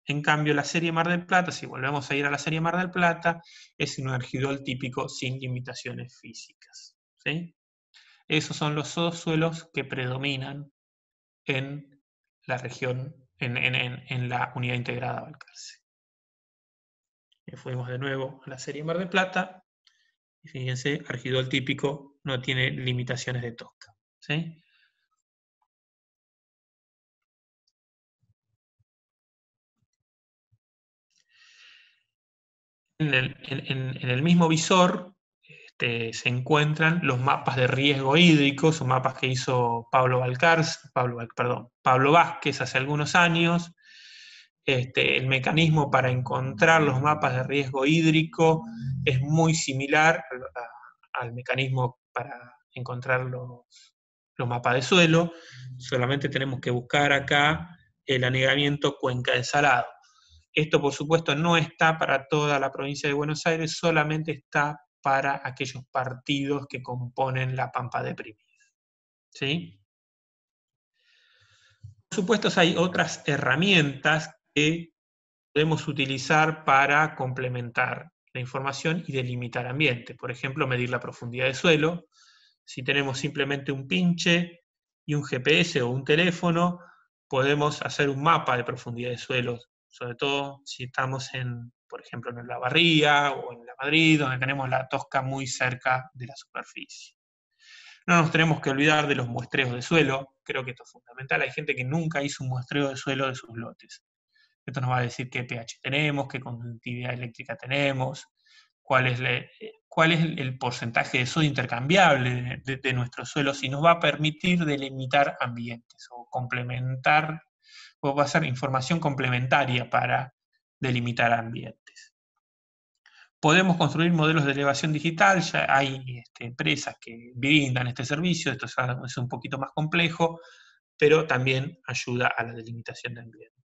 En cambio, la serie Mar del Plata, si volvemos a ir a la serie Mar del Plata, es un argidol típico sin limitaciones físicas. ¿Sí? Esos son los dos suelos que predominan en la región, en la unidad integrada Balcarce. Y fuimos de nuevo a la serie Mar del Plata, y fíjense, argidol típico no tiene limitaciones de tosca. ¿Sí? En el mismo visor se encuentran los mapas de riesgo hídrico, son mapas que hizo Pablo Vázquez hace algunos años. El mecanismo para encontrar los mapas de riesgo hídrico es muy similar al mecanismo para encontrar los mapas de suelo, solamente tenemos que buscar acá el anegamiento Cuenca del Salado. Esto, por supuesto, no está para toda la provincia de Buenos Aires, solamente está para aquellos partidos que componen la Pampa deprimida. ¿Sí? supuesto, hay otras herramientas que podemos utilizar para complementar la información y delimitar ambientes. Por ejemplo, medir la profundidad de suelo. Si tenemos simplemente un pinche y un GPS o un teléfono, podemos hacer un mapa de profundidad de suelo, sobre todo si estamos por ejemplo, en la Barría o en la Madrid, donde tenemos la tosca muy cerca de la superficie. No nos tenemos que olvidar de los muestreos de suelo, creo que esto es fundamental. Hay gente que nunca hizo un muestreo de suelo de sus lotes. Esto nos va a decir qué pH tenemos, qué conductividad eléctrica tenemos, cuál es el porcentaje de sodio intercambiable de nuestros suelos, y nos va a permitir delimitar ambientes o complementar, o va a ser información complementaria para delimitar ambientes. Podemos construir modelos de elevación digital, ya hay empresas que brindan este servicio, esto es un poquito más complejo, pero también ayuda a la delimitación de ambientes.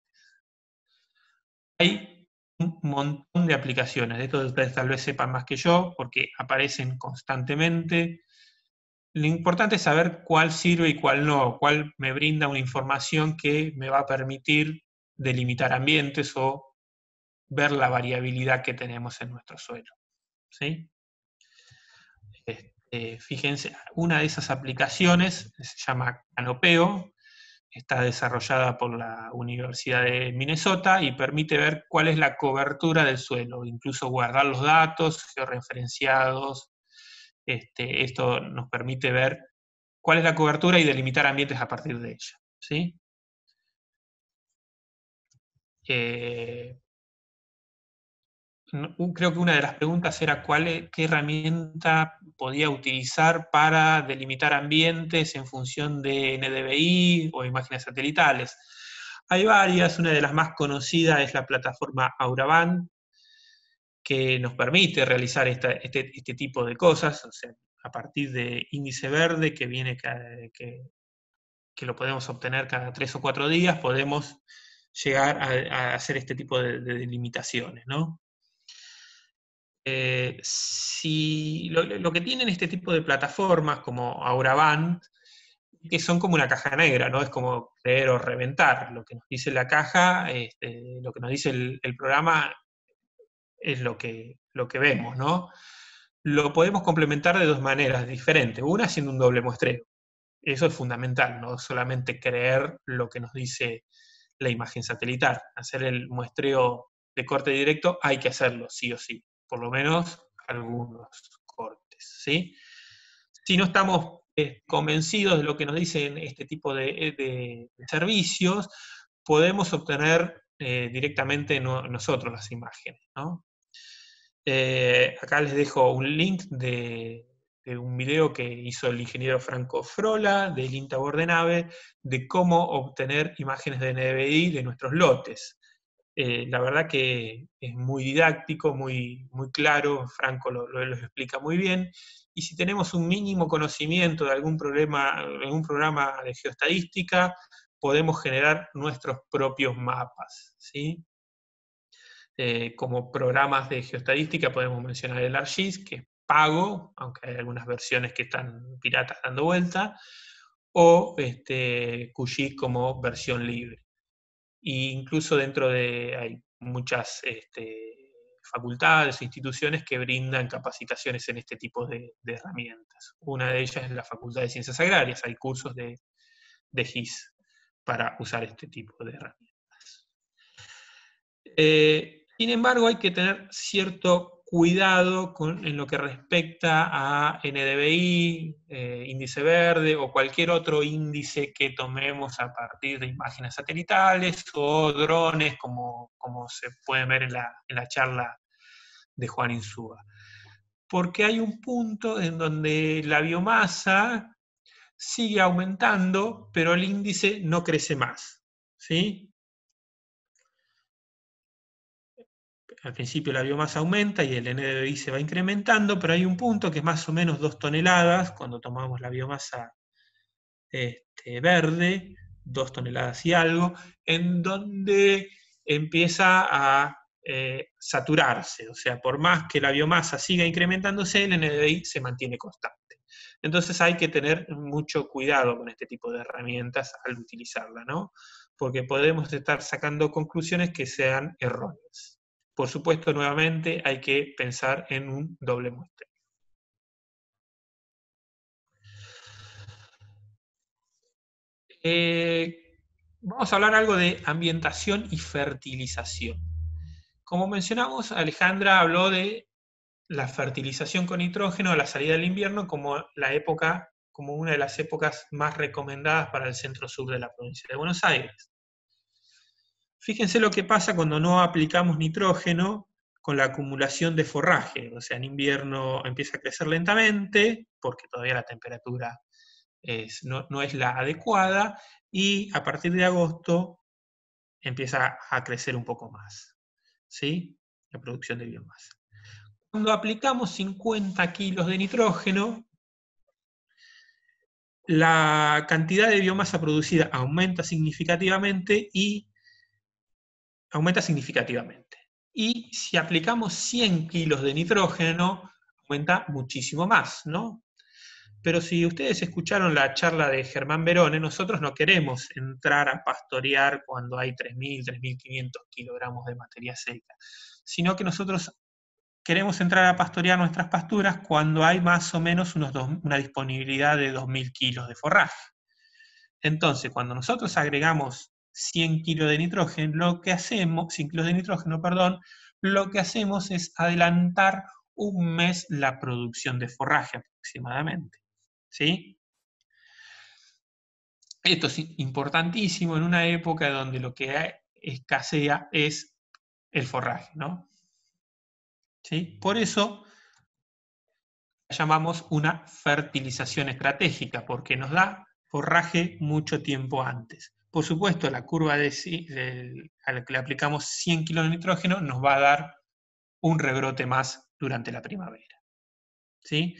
Hay un montón de aplicaciones, de esto ustedes tal vez sepan más que yo, porque aparecen constantemente. Lo importante es saber cuál sirve y cuál no, cuál me brinda una información que me va a permitir delimitar ambientes o ver la variabilidad que tenemos en nuestro suelo, ¿sí? Fíjense, una de esas aplicaciones se llama Canopeo, está desarrollada por la Universidad de Minnesota y permite ver cuál es la cobertura del suelo, incluso guardar los datos georreferenciados. Esto nos permite ver cuál es la cobertura y delimitar ambientes a partir de ella, ¿sí? Creo que una de las preguntas era qué herramienta podía utilizar para delimitar ambientes en función de NDVI o imágenes satelitales. Hay varias, una de las más conocidas es la plataforma Auravant, que nos permite realizar este tipo de cosas, o sea, a partir de índice verde que lo podemos obtener cada 3 o 4 días, podemos llegar a hacer este tipo de delimitaciones, ¿no? Lo que tienen este tipo de plataformas como Auravant, que son como una caja negra, ¿no? Es como creer o reventar. Lo que nos dice la caja, lo que nos dice el programa es lo que vemos, ¿no? Lo podemos complementar de dos maneras diferentes. Una, haciendo un doble muestreo. Eso es fundamental, no solamente creer lo que nos dice la imagen satelital. Hacer el muestreo de corte directo hay que hacerlo, sí o sí. Por lo menos algunos cortes, ¿sí? Si no estamos convencidos de lo que nos dicen este tipo de servicios, podemos obtener directamente nosotros las imágenes, ¿no? Acá les dejo un link de un video que hizo el ingeniero Franco Frola del INTA Bordenave de cómo obtener imágenes de NDVI de nuestros lotes. La verdad que es muy didáctico, muy claro, Franco lo explica muy bien, y si tenemos un mínimo conocimiento de algún programa de geoestadística, podemos generar nuestros propios mapas, ¿sí? Como programas de geoestadística podemos mencionar el ArcGIS, que es pago, aunque hay algunas versiones que están piratas dando vuelta, o QGIS como versión libre. E incluso hay muchas facultades e instituciones que brindan capacitaciones en este tipo de herramientas. Una de ellas es la Facultad de Ciencias Agrarias, hay cursos de GIS para usar este tipo de herramientas. Sin embargo, hay que tener cierto cuidado en lo que respecta a NDVI, índice verde o cualquier otro índice que tomemos a partir de imágenes satelitales o drones, como se puede ver en la charla de Juan Insúa. Porque hay un punto en donde la biomasa sigue aumentando, pero el índice no crece más, ¿sí? Al principio la biomasa aumenta y el NDVI se va incrementando, pero hay un punto que es más o menos 2 toneladas, cuando tomamos la biomasa verde, 2 toneladas y algo, en donde empieza a saturarse. O sea, por más que la biomasa siga incrementándose, el NDVI se mantiene constante. Entonces hay que tener mucho cuidado con este tipo de herramientas al utilizarla, ¿no? Porque podemos estar sacando conclusiones que sean erróneas. Por supuesto, nuevamente, hay que pensar en un doble muestreo. Vamos a hablar algo de ambientación y fertilización. Como mencionamos, Alejandra habló de la fertilización con nitrógeno a la salida del invierno como una de las épocas más recomendadas para el centro-sur de la provincia de Buenos Aires. Fíjense lo que pasa cuando no aplicamos nitrógeno con la acumulación de forraje. O sea, en invierno empieza a crecer lentamente, porque todavía la temperatura no es la adecuada, y a partir de agosto empieza a crecer un poco más, ¿sí? La producción de biomasa. Cuando aplicamos 50 kilos de nitrógeno, la cantidad de biomasa producida aumenta significativamente. Y si aplicamos 100 kilos de nitrógeno, aumenta muchísimo más, ¿no? Pero si ustedes escucharon la charla de Germán Berone, nosotros no queremos entrar a pastorear cuando hay 3.000, 3.500 kilogramos de materia seca, sino que nosotros queremos entrar a pastorear nuestras pasturas cuando hay más o menos una disponibilidad de 2.000 kilos de forraje. Entonces, cuando nosotros agregamos 100 kilos de nitrógeno, lo que hacemos es adelantar un mes la producción de forraje aproximadamente. ¿Sí? Esto es importantísimo en una época donde lo que escasea es el forraje, ¿no? ¿Sí? Por eso la llamamos una fertilización estratégica, porque nos da forraje mucho tiempo antes. Por supuesto, la curva a la que le aplicamos 100 kilos de nitrógeno nos va a dar un rebrote más durante la primavera. ¿Sí?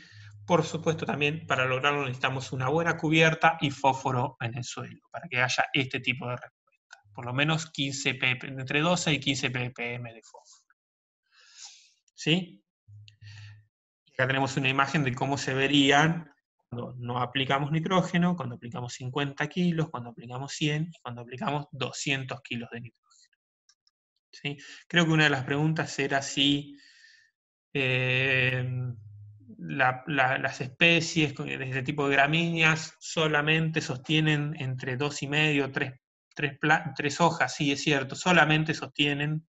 Por supuesto, también para lograrlo necesitamos una buena cubierta y fósforo en el suelo, para que haya este tipo de respuesta. Por lo menos 15 ppm, entre 12 y 15 ppm de fósforo. ¿Sí? Acá tenemos una imagen de cómo se verían cuando no aplicamos nitrógeno, cuando aplicamos 50 kilos, cuando aplicamos 100 y cuando aplicamos 200 kilos de nitrógeno. ¿Sí? Creo que una de las preguntas era si las especies de este tipo de gramíneas solamente sostienen entre 2,5 3 hojas. Sí, es cierto, solamente sostienen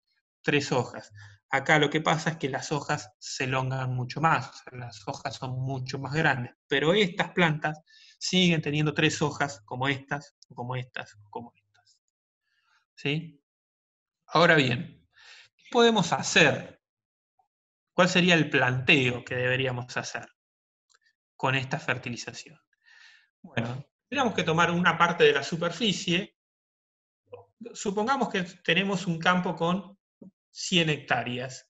3 hojas. Acá lo que pasa es que las hojas se elongan mucho más, o sea, las hojas son mucho más grandes, pero estas plantas siguen teniendo 3 hojas como estas, como estas, como estas. ¿Sí? Ahora bien, ¿qué podemos hacer? ¿Cuál sería el planteo que deberíamos hacer con esta fertilización? Bueno, tendríamos que tomar una parte de la superficie. Supongamos que tenemos un campo con 100 hectáreas.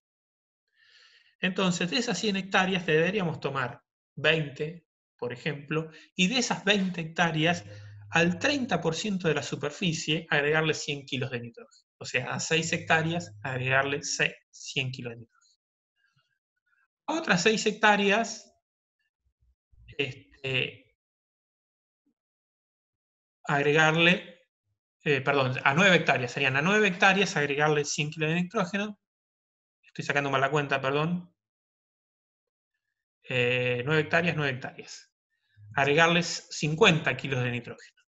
Entonces, de esas 100 hectáreas deberíamos tomar 20, por ejemplo, y de esas 20 hectáreas, al 30% de la superficie, agregarle 100 kilos de nitrógeno. O sea, a 6 hectáreas, agregarle 100 kilos de nitrógeno. A otras 6 hectáreas, agregarle, a 9 hectáreas, serían a 9 hectáreas agregarle 100 kilos de nitrógeno. Estoy sacando mal la cuenta, perdón. 9 hectáreas. Agregarles 50 kilos de nitrógeno.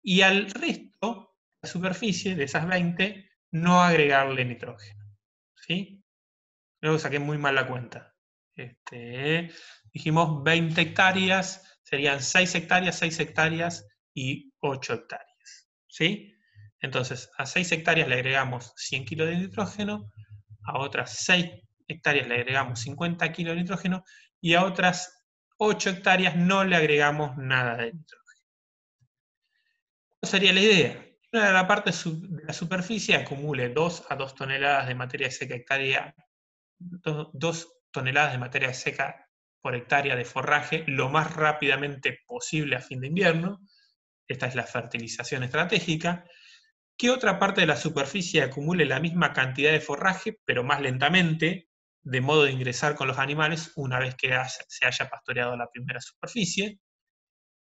Y al resto, la superficie de esas 20, no agregarle nitrógeno. ¿Sí? Luego saqué muy mal la cuenta. Dijimos 20 hectáreas, serían 6 hectáreas y 8 hectáreas. ¿Sí? Entonces, a 6 hectáreas le agregamos 100 kilos de nitrógeno, a otras 6 hectáreas le agregamos 50 kilos de nitrógeno, y a otras 8 hectáreas no le agregamos nada de nitrógeno. ¿Cuál sería la idea? Una de la parte de la superficie acumule 2 a 2 toneladas de materia seca hectárea, 2 toneladas de materia seca por hectárea de forraje lo más rápidamente posible a fin de invierno. Esta es la fertilización estratégica. Que otra parte de la superficie acumule la misma cantidad de forraje, pero más lentamente, de modo de ingresar con los animales una vez que se haya pastoreado la primera superficie,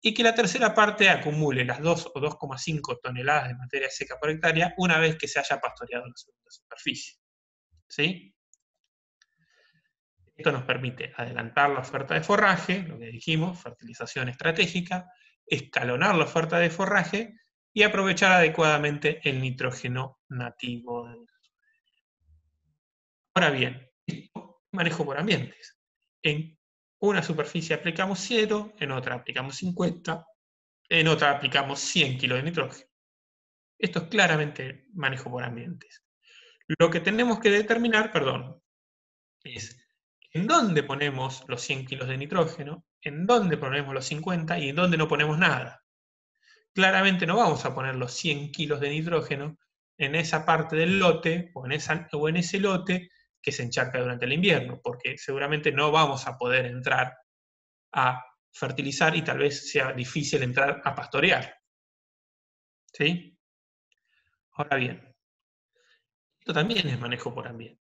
y que la tercera parte acumule las 2 o 2,5 toneladas de materia seca por hectárea una vez que se haya pastoreado la segunda superficie. ¿Sí? Esto nos permite adelantar la oferta de forraje, lo que dijimos, fertilización estratégica, escalonar la oferta de forraje y aprovechar adecuadamente el nitrógeno nativo. Ahora bien, manejo por ambientes. En una superficie aplicamos 0, en otra aplicamos 50, en otra aplicamos 100 kilos de nitrógeno. Esto es claramente manejo por ambientes. Lo que tenemos que determinar, es en dónde ponemos los 100 kilos de nitrógeno, en dónde ponemos los 50 y en dónde no ponemos nada. Claramente no vamos a poner los 100 kilos de nitrógeno en esa parte del lote o en ese lote que se encharca durante el invierno, porque seguramente no vamos a poder entrar a fertilizar y tal vez sea difícil entrar a pastorear. ¿Sí? Ahora bien, esto también es manejo por ambientes.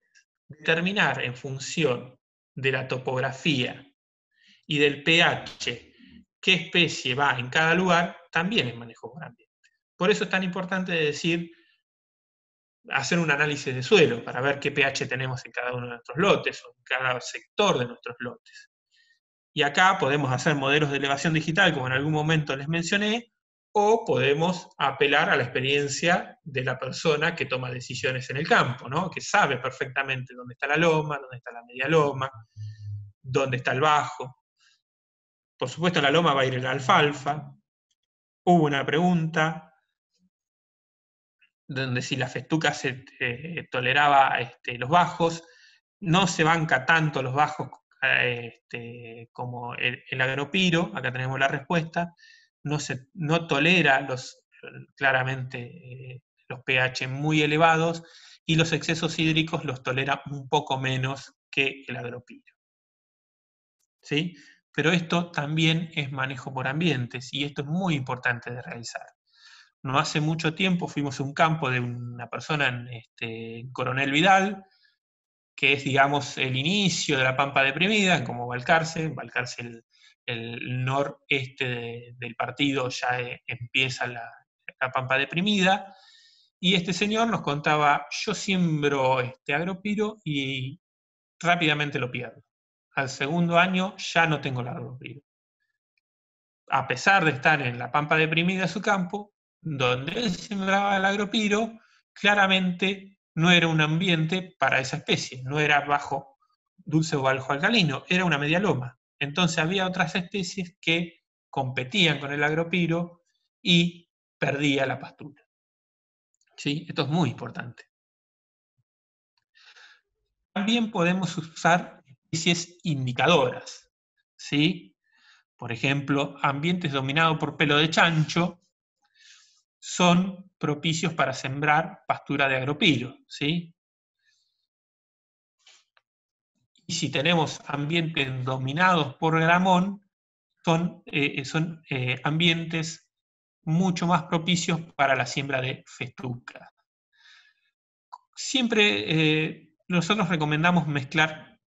Determinar en función de la topografía y del pH qué especie va en cada lugar también es manejo por ambientes. Por eso es tan importante decir, hacer un análisis de suelo para ver qué pH tenemos en cada uno de nuestros lotes o en cada sector de nuestros lotes. Y acá podemos hacer modelos de elevación digital, como en algún momento les mencioné, o podemos apelar a la experiencia de la persona que toma decisiones en el campo, ¿no? Que sabe perfectamente dónde está la loma, dónde está la media loma, dónde está el bajo. Por supuesto, en la loma va a ir la alfalfa. Hubo una pregunta donde si la festuca se toleraba los bajos. No se banca tanto los bajos como el agropiro. Acá tenemos la respuesta. No tolera claramente los pH muy elevados, y los excesos hídricos los tolera un poco menos que el agropiro. ¿Sí? Pero esto también es manejo por ambientes, y esto es muy importante de realizar. No hace mucho tiempo fuimos a un campo de una persona en Coronel Vidal, que es, digamos, el inicio de la Pampa Deprimida, como Balcarce. Balcarce, el noreste del partido, ya empieza la Pampa Deprimida, y este señor nos contaba: yo siembro agropiro y rápidamente lo pierdo. Al segundo año ya no tengo el agropiro. A pesar de estar en la Pampa Deprimida, su campo, donde él sembraba el agropiro, claramente no era un ambiente para esa especie, no era bajo dulce o bajo alcalino, era una media loma. Entonces había otras especies que competían con el agropiro y perdía la pastura. ¿Sí? Esto es muy importante. También podemos usar especies indicadoras, ¿sí? Por ejemplo, ambientes dominados por pelo de chancho son propicios para sembrar pastura de agropiro, ¿sí? Y si tenemos ambientes dominados por gramón, son ambientes mucho más propicios para la siembra de festuca. Siempre nosotros recomendamos sembrar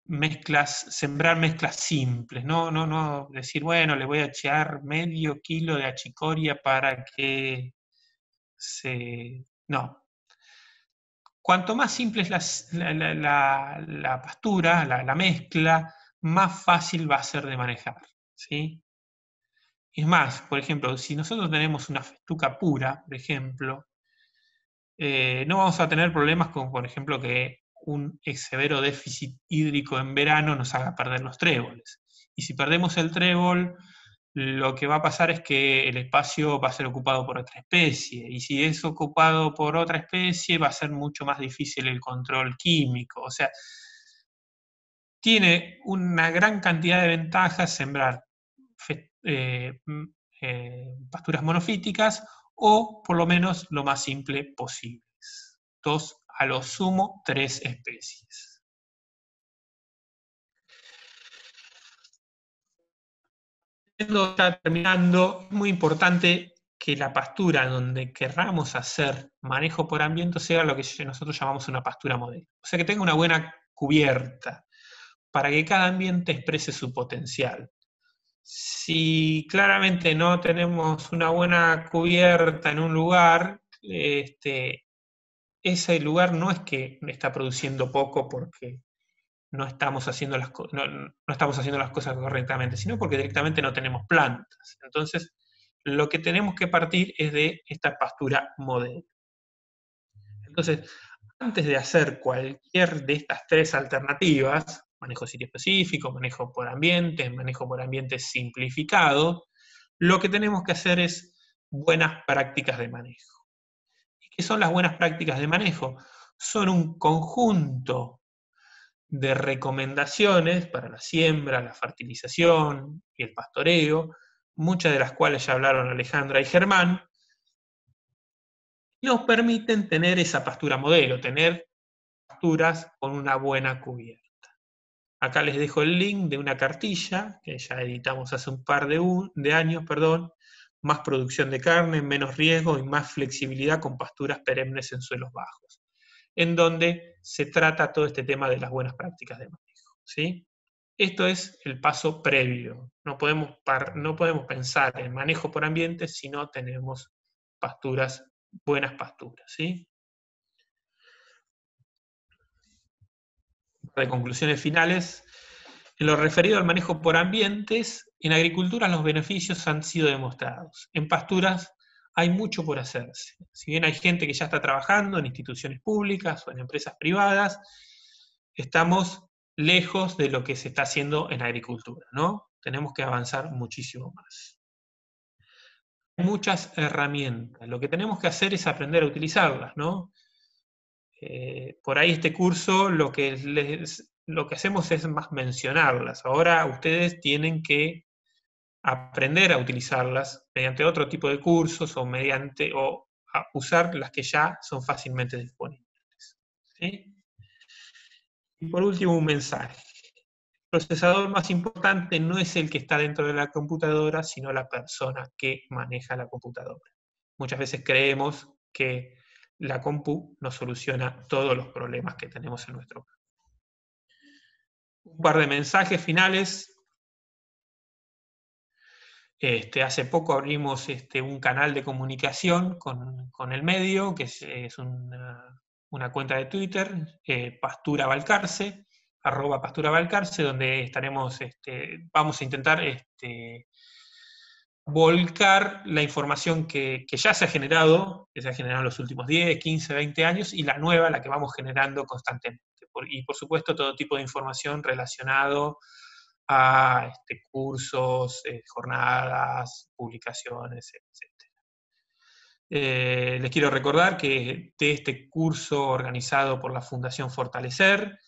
mezclas simples, no decir, bueno, le voy a echar medio kilo de achicoria para que no. Cuanto más simple es la pastura, la mezcla, más fácil va a ser de manejar, ¿sí? Es más, por ejemplo, si nosotros tenemos una festuca pura, por ejemplo, no vamos a tener problemas con, por ejemplo, que un severo déficit hídrico en verano nos haga perder los tréboles. Y si perdemos el trébol, lo que va a pasar es que el espacio va a ser ocupado por otra especie, y si es ocupado por otra especie va a ser mucho más difícil el control químico. O sea, tiene una gran cantidad de ventajas sembrar pasturas monofíticas, o por lo menos lo más simple posible. 2, a lo sumo 3 especies. Está terminando, es muy importante que la pastura donde querramos hacer manejo por ambiente sea lo que nosotros llamamos una pastura modelo. O sea, que tenga una buena cubierta. para que cada ambiente exprese su potencial. Si claramente no tenemos una buena cubierta en un lugar, ese lugar no es que está produciendo poco porque no estamos haciendo no estamos haciendo las cosas correctamente, sino porque directamente no tenemos plantas. Entonces, lo que tenemos que partir es de esta pastura modelo. Entonces, antes de hacer cualquier de estas tres alternativas, manejo sitio específico, manejo por ambientes simplificado, lo que tenemos que hacer es buenas prácticas de manejo. ¿Y qué son las buenas prácticas de manejo? Son un conjunto de recomendaciones para la siembra, la fertilización y el pastoreo, muchas de las cuales ya hablaron Alejandra y Germán, nos permiten tener esa pastura modelo, tener pasturas con una buena cubierta. Acá les dejo el link de una cartilla que ya editamos hace un par de años, más producción de carne, menos riesgo y más flexibilidad con pasturas perennes en suelos bajos, en donde se trata todo este tema de las buenas prácticas de manejo, ¿sí? Esto es el paso previo. No podemos pensar en manejo por ambiente si no tenemos buenas pasturas, ¿sí? De conclusiones finales. En lo referido al manejo por ambientes, en agricultura los beneficios han sido demostrados. En pasturas hay mucho por hacerse. Si bien hay gente que ya está trabajando en instituciones públicas o en empresas privadas, estamos lejos de lo que se está haciendo en agricultura, ¿no? Tenemos que avanzar muchísimo más. Hay muchas herramientas. Lo que tenemos que hacer es aprender a utilizarlas, ¿no? Por ahí este curso lo que hacemos es más mencionarlas. Ahora ustedes tienen que aprender a utilizarlas mediante otro tipo de cursos o a usar las que ya son fácilmente disponibles, ¿sí? Y por último, un mensaje. El procesador más importante no es el que está dentro de la computadora, sino la persona que maneja la computadora. Muchas veces creemos que la compu nos soluciona todos los problemas que tenemos en nuestro campo. Un par de mensajes finales. Hace poco abrimos un canal de comunicación con el medio, que es una cuenta de Twitter, Pastura Balcarce, @Pastura Balcarce, donde vamos a intentar volcar la información que ya se ha generado, que se ha generado en los últimos 10, 15, 20 años, y la nueva, la que vamos generando constantemente. Y por supuesto todo tipo de información relacionado a cursos, jornadas, publicaciones, etc. Les quiero recordar que de este curso organizado por la Fundación Fortalecer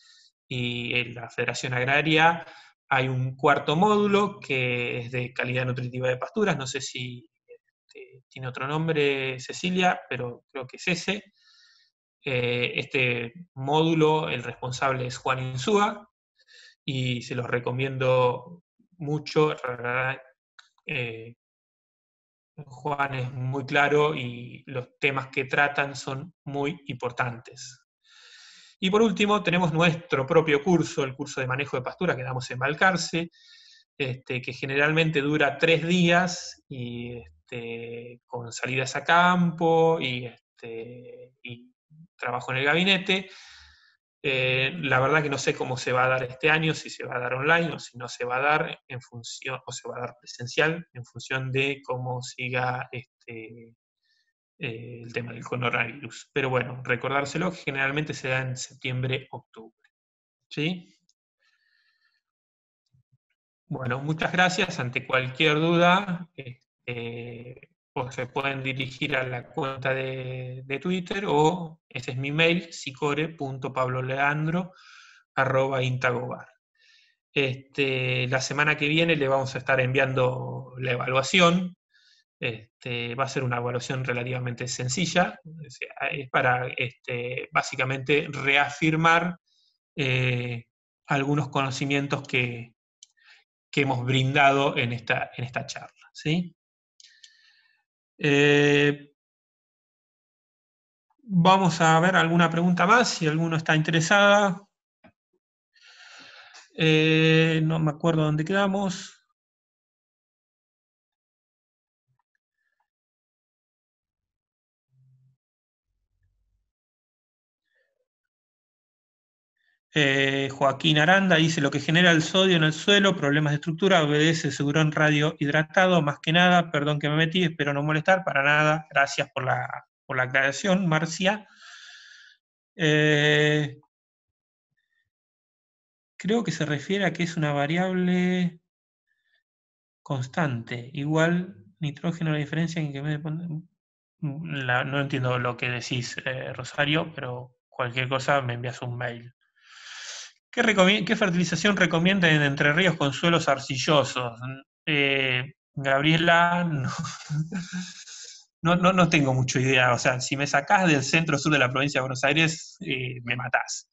y la Federación Agraria hay un cuarto módulo que es de calidad nutritiva de pasturas, no sé si tiene otro nombre Cecilia, pero creo que es ese. Este módulo, el responsable es Juan Insúa, y se los recomiendo mucho. Juan es muy claro y los temas que tratan son muy importantes. Y por último, tenemos nuestro propio curso, el curso de manejo de pastura que damos en Balcarce, que generalmente dura 3 días y con salidas a campo y trabajo en el gabinete. La verdad que no sé cómo se va a dar este año, si se va a dar online o si no se va a dar o se va a dar presencial, en función de cómo siga el tema del coronavirus. Pero bueno, recordárselo que generalmente se da en septiembre, octubre. ¿Sí? Bueno, muchas gracias. Ante cualquier duda, o se pueden dirigir a la cuenta de Twitter, o ese es mi mail, sicore.pabloleandro@intagobar. La semana que viene le vamos a estar enviando la evaluación. Va a ser una evaluación relativamente sencilla. Es para básicamente reafirmar algunos conocimientos que hemos brindado en esta charla, ¿sí? Vamos a ver alguna pregunta más, si alguno está interesada. No me acuerdo dónde quedamos. Joaquín Aranda dice: lo que genera el sodio en el suelo, problemas de estructura, obedece cinturón radio hidratado, más que nada, perdón que me metí, espero no molestar, para nada, gracias por la aclaración, Marcia. Creo que se refiere a que es una variable constante, igual nitrógeno, la diferencia en que no entiendo lo que decís, Rosario, pero cualquier cosa me envías un mail. ¿Qué fertilización recomienda en Entre Ríos con suelos arcillosos? Gabriela, no, no tengo mucha idea. O sea, si me sacás del centro-sur de la provincia de Buenos Aires, me matás.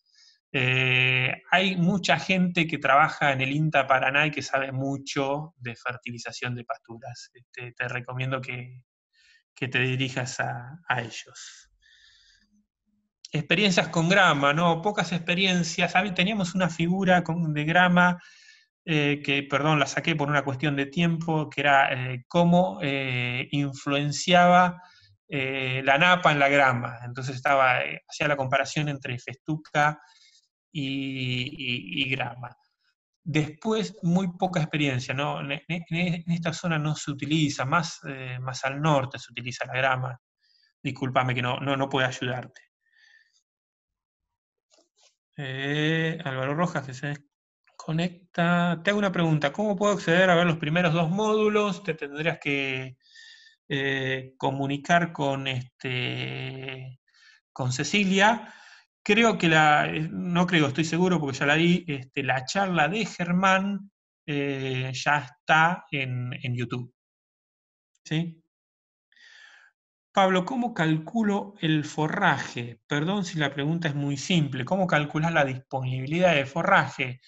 Hay mucha gente que trabaja en el INTA Paraná y que sabe mucho de fertilización de pasturas. Te recomiendo que te dirijas a ellos. Experiencias con grama, ¿no? Pocas experiencias. Teníamos una figura de grama que, perdón, la saqué por una cuestión de tiempo, que era cómo influenciaba la napa en la grama. Entonces hacía la comparación entre festuca y grama. Después, muy poca experiencia, ¿no? En esta zona no se utiliza, más al norte se utiliza la grama. Discúlpame que no puedo ayudarte. Álvaro Rojas, que se conecta. Te hago una pregunta: ¿cómo puedo acceder a ver los primeros 2 módulos? Te tendrías que comunicar con Cecilia. Creo que no creo, estoy seguro porque ya la vi, la charla de Germán ya está en YouTube. ¿Sí? Pablo, ¿cómo calculo el forraje? Perdón si la pregunta es muy simple. ¿Cómo calculas la disponibilidad de forraje?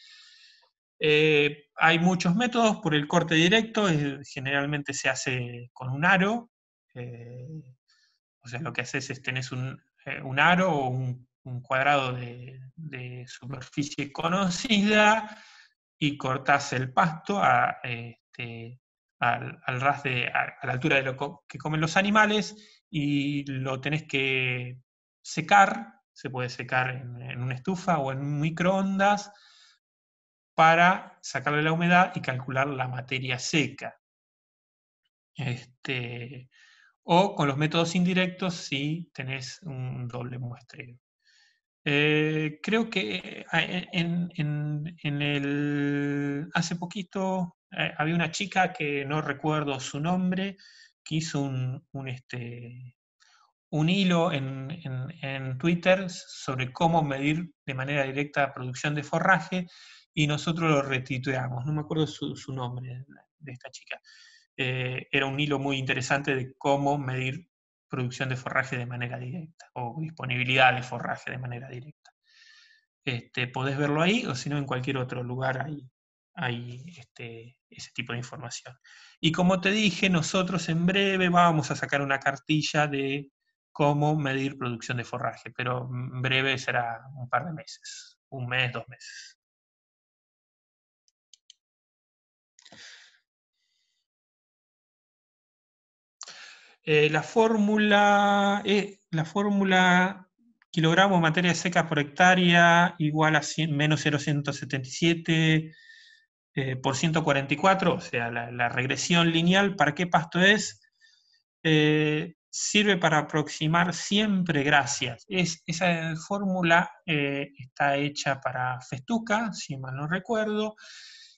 Hay muchos métodos. Por el corte directo, generalmente se hace con un aro. O sea, lo que haces es tenés un aro o un cuadrado de superficie conocida y cortás el pasto al ras a la altura de lo que comen los animales y lo tenés que secar. Se puede secar en una estufa o en un microondas para sacarle la humedad y calcular la materia seca. O con los métodos indirectos si tenés un doble muestreo. Creo que hace poquito había una chica que no recuerdo su nombre, que hizo un hilo en Twitter sobre cómo medir de manera directa la producción de forraje y nosotros lo retuiteamos. No me acuerdo su nombre de esta chica. Era un hilo muy interesante de cómo medir producción de forraje de manera directa o disponibilidad de forraje de manera directa. Podés verlo ahí o si no en cualquier otro lugar hay ese tipo de información. Y como te dije, nosotros en breve vamos a sacar una cartilla de cómo medir producción de forraje, pero en breve será un par de meses, 1 mes, 2 meses. La fórmula kilogramo de materia seca por hectárea igual a menos 0,177 por 144, o sea, la regresión lineal. ¿Para qué pasto es? Sirve para aproximar siempre, gracias. Esa fórmula está hecha para festuca, si mal no recuerdo,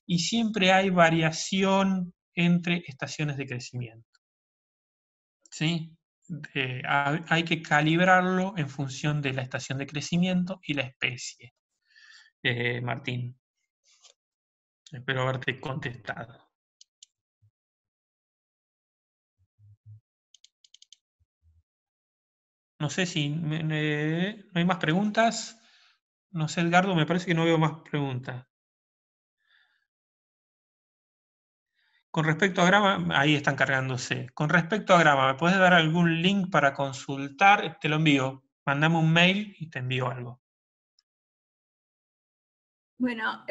y siempre hay variación entre estaciones de crecimiento. ¿Sí? Hay que calibrarlo en función de la estación de crecimiento y la especie. Martín, espero haberte contestado. No sé si no hay más preguntas. No sé, Edgardo, me parece que no veo más preguntas. Con respecto a Grama, ahí están cargándose. Con respecto a Grama, ¿me puedes dar algún link para consultar? Te lo envío. Mandame un mail y te envío algo. Bueno,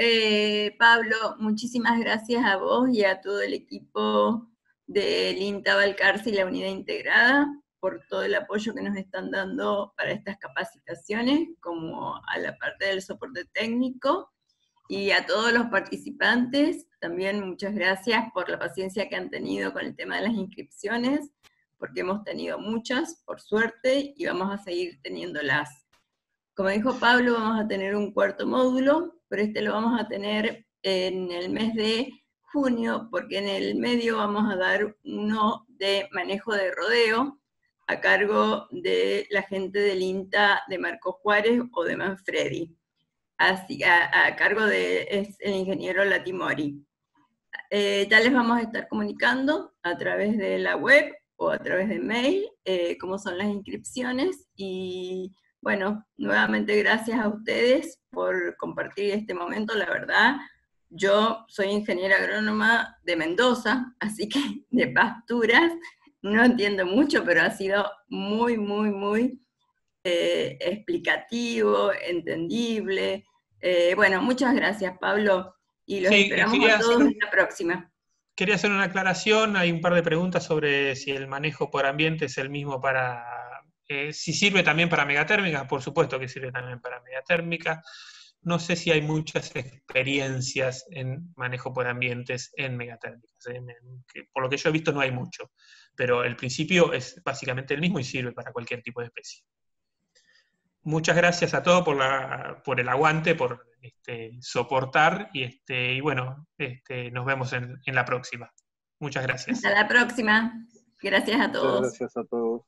Pablo, muchísimas gracias a vos y a todo el equipo del INTA Balcarce y la Unidad Integrada por todo el apoyo que nos están dando para estas capacitaciones, como a la parte del soporte técnico, y a todos los participantes, también muchas gracias por la paciencia que han tenido con el tema de las inscripciones, porque hemos tenido muchas, por suerte, y vamos a seguir teniéndolas. Como dijo Pablo, vamos a tener un cuarto módulo, pero este lo vamos a tener en el mes de junio, porque en el medio vamos a dar uno de manejo de rodeo, a cargo de la gente del INTA de Marco Juárez o de Manfredi. Así, a cargo de es el ingeniero Latimori. Ya les vamos a estar comunicando a través de la web o a través de mail cómo son las inscripciones, y bueno, nuevamente gracias a ustedes por compartir este momento. La verdad, yo soy ingeniera agrónoma de Mendoza, así que de pasturas no entiendo mucho, pero ha sido muy, muy, muy explicativo, entendible. Bueno, muchas gracias, Pablo, y los Sí, esperamos a todos en la próxima. quería hacer una aclaración, hay un par de preguntas sobre si el manejo por ambiente es el mismo para, si sirve también para megatérmicas, por supuesto que sirve también para megatérmicas. No sé si hay muchas experiencias en manejo por ambientes en megatérmicas. Por lo que yo he visto no hay mucho, pero el principio es básicamente el mismo y sirve para cualquier tipo de especie. Muchas gracias a todos por el aguante, por soportar, y bueno, nos vemos en la próxima. Muchas gracias. Hasta la próxima. Gracias a Muchas todos. gracias a todos.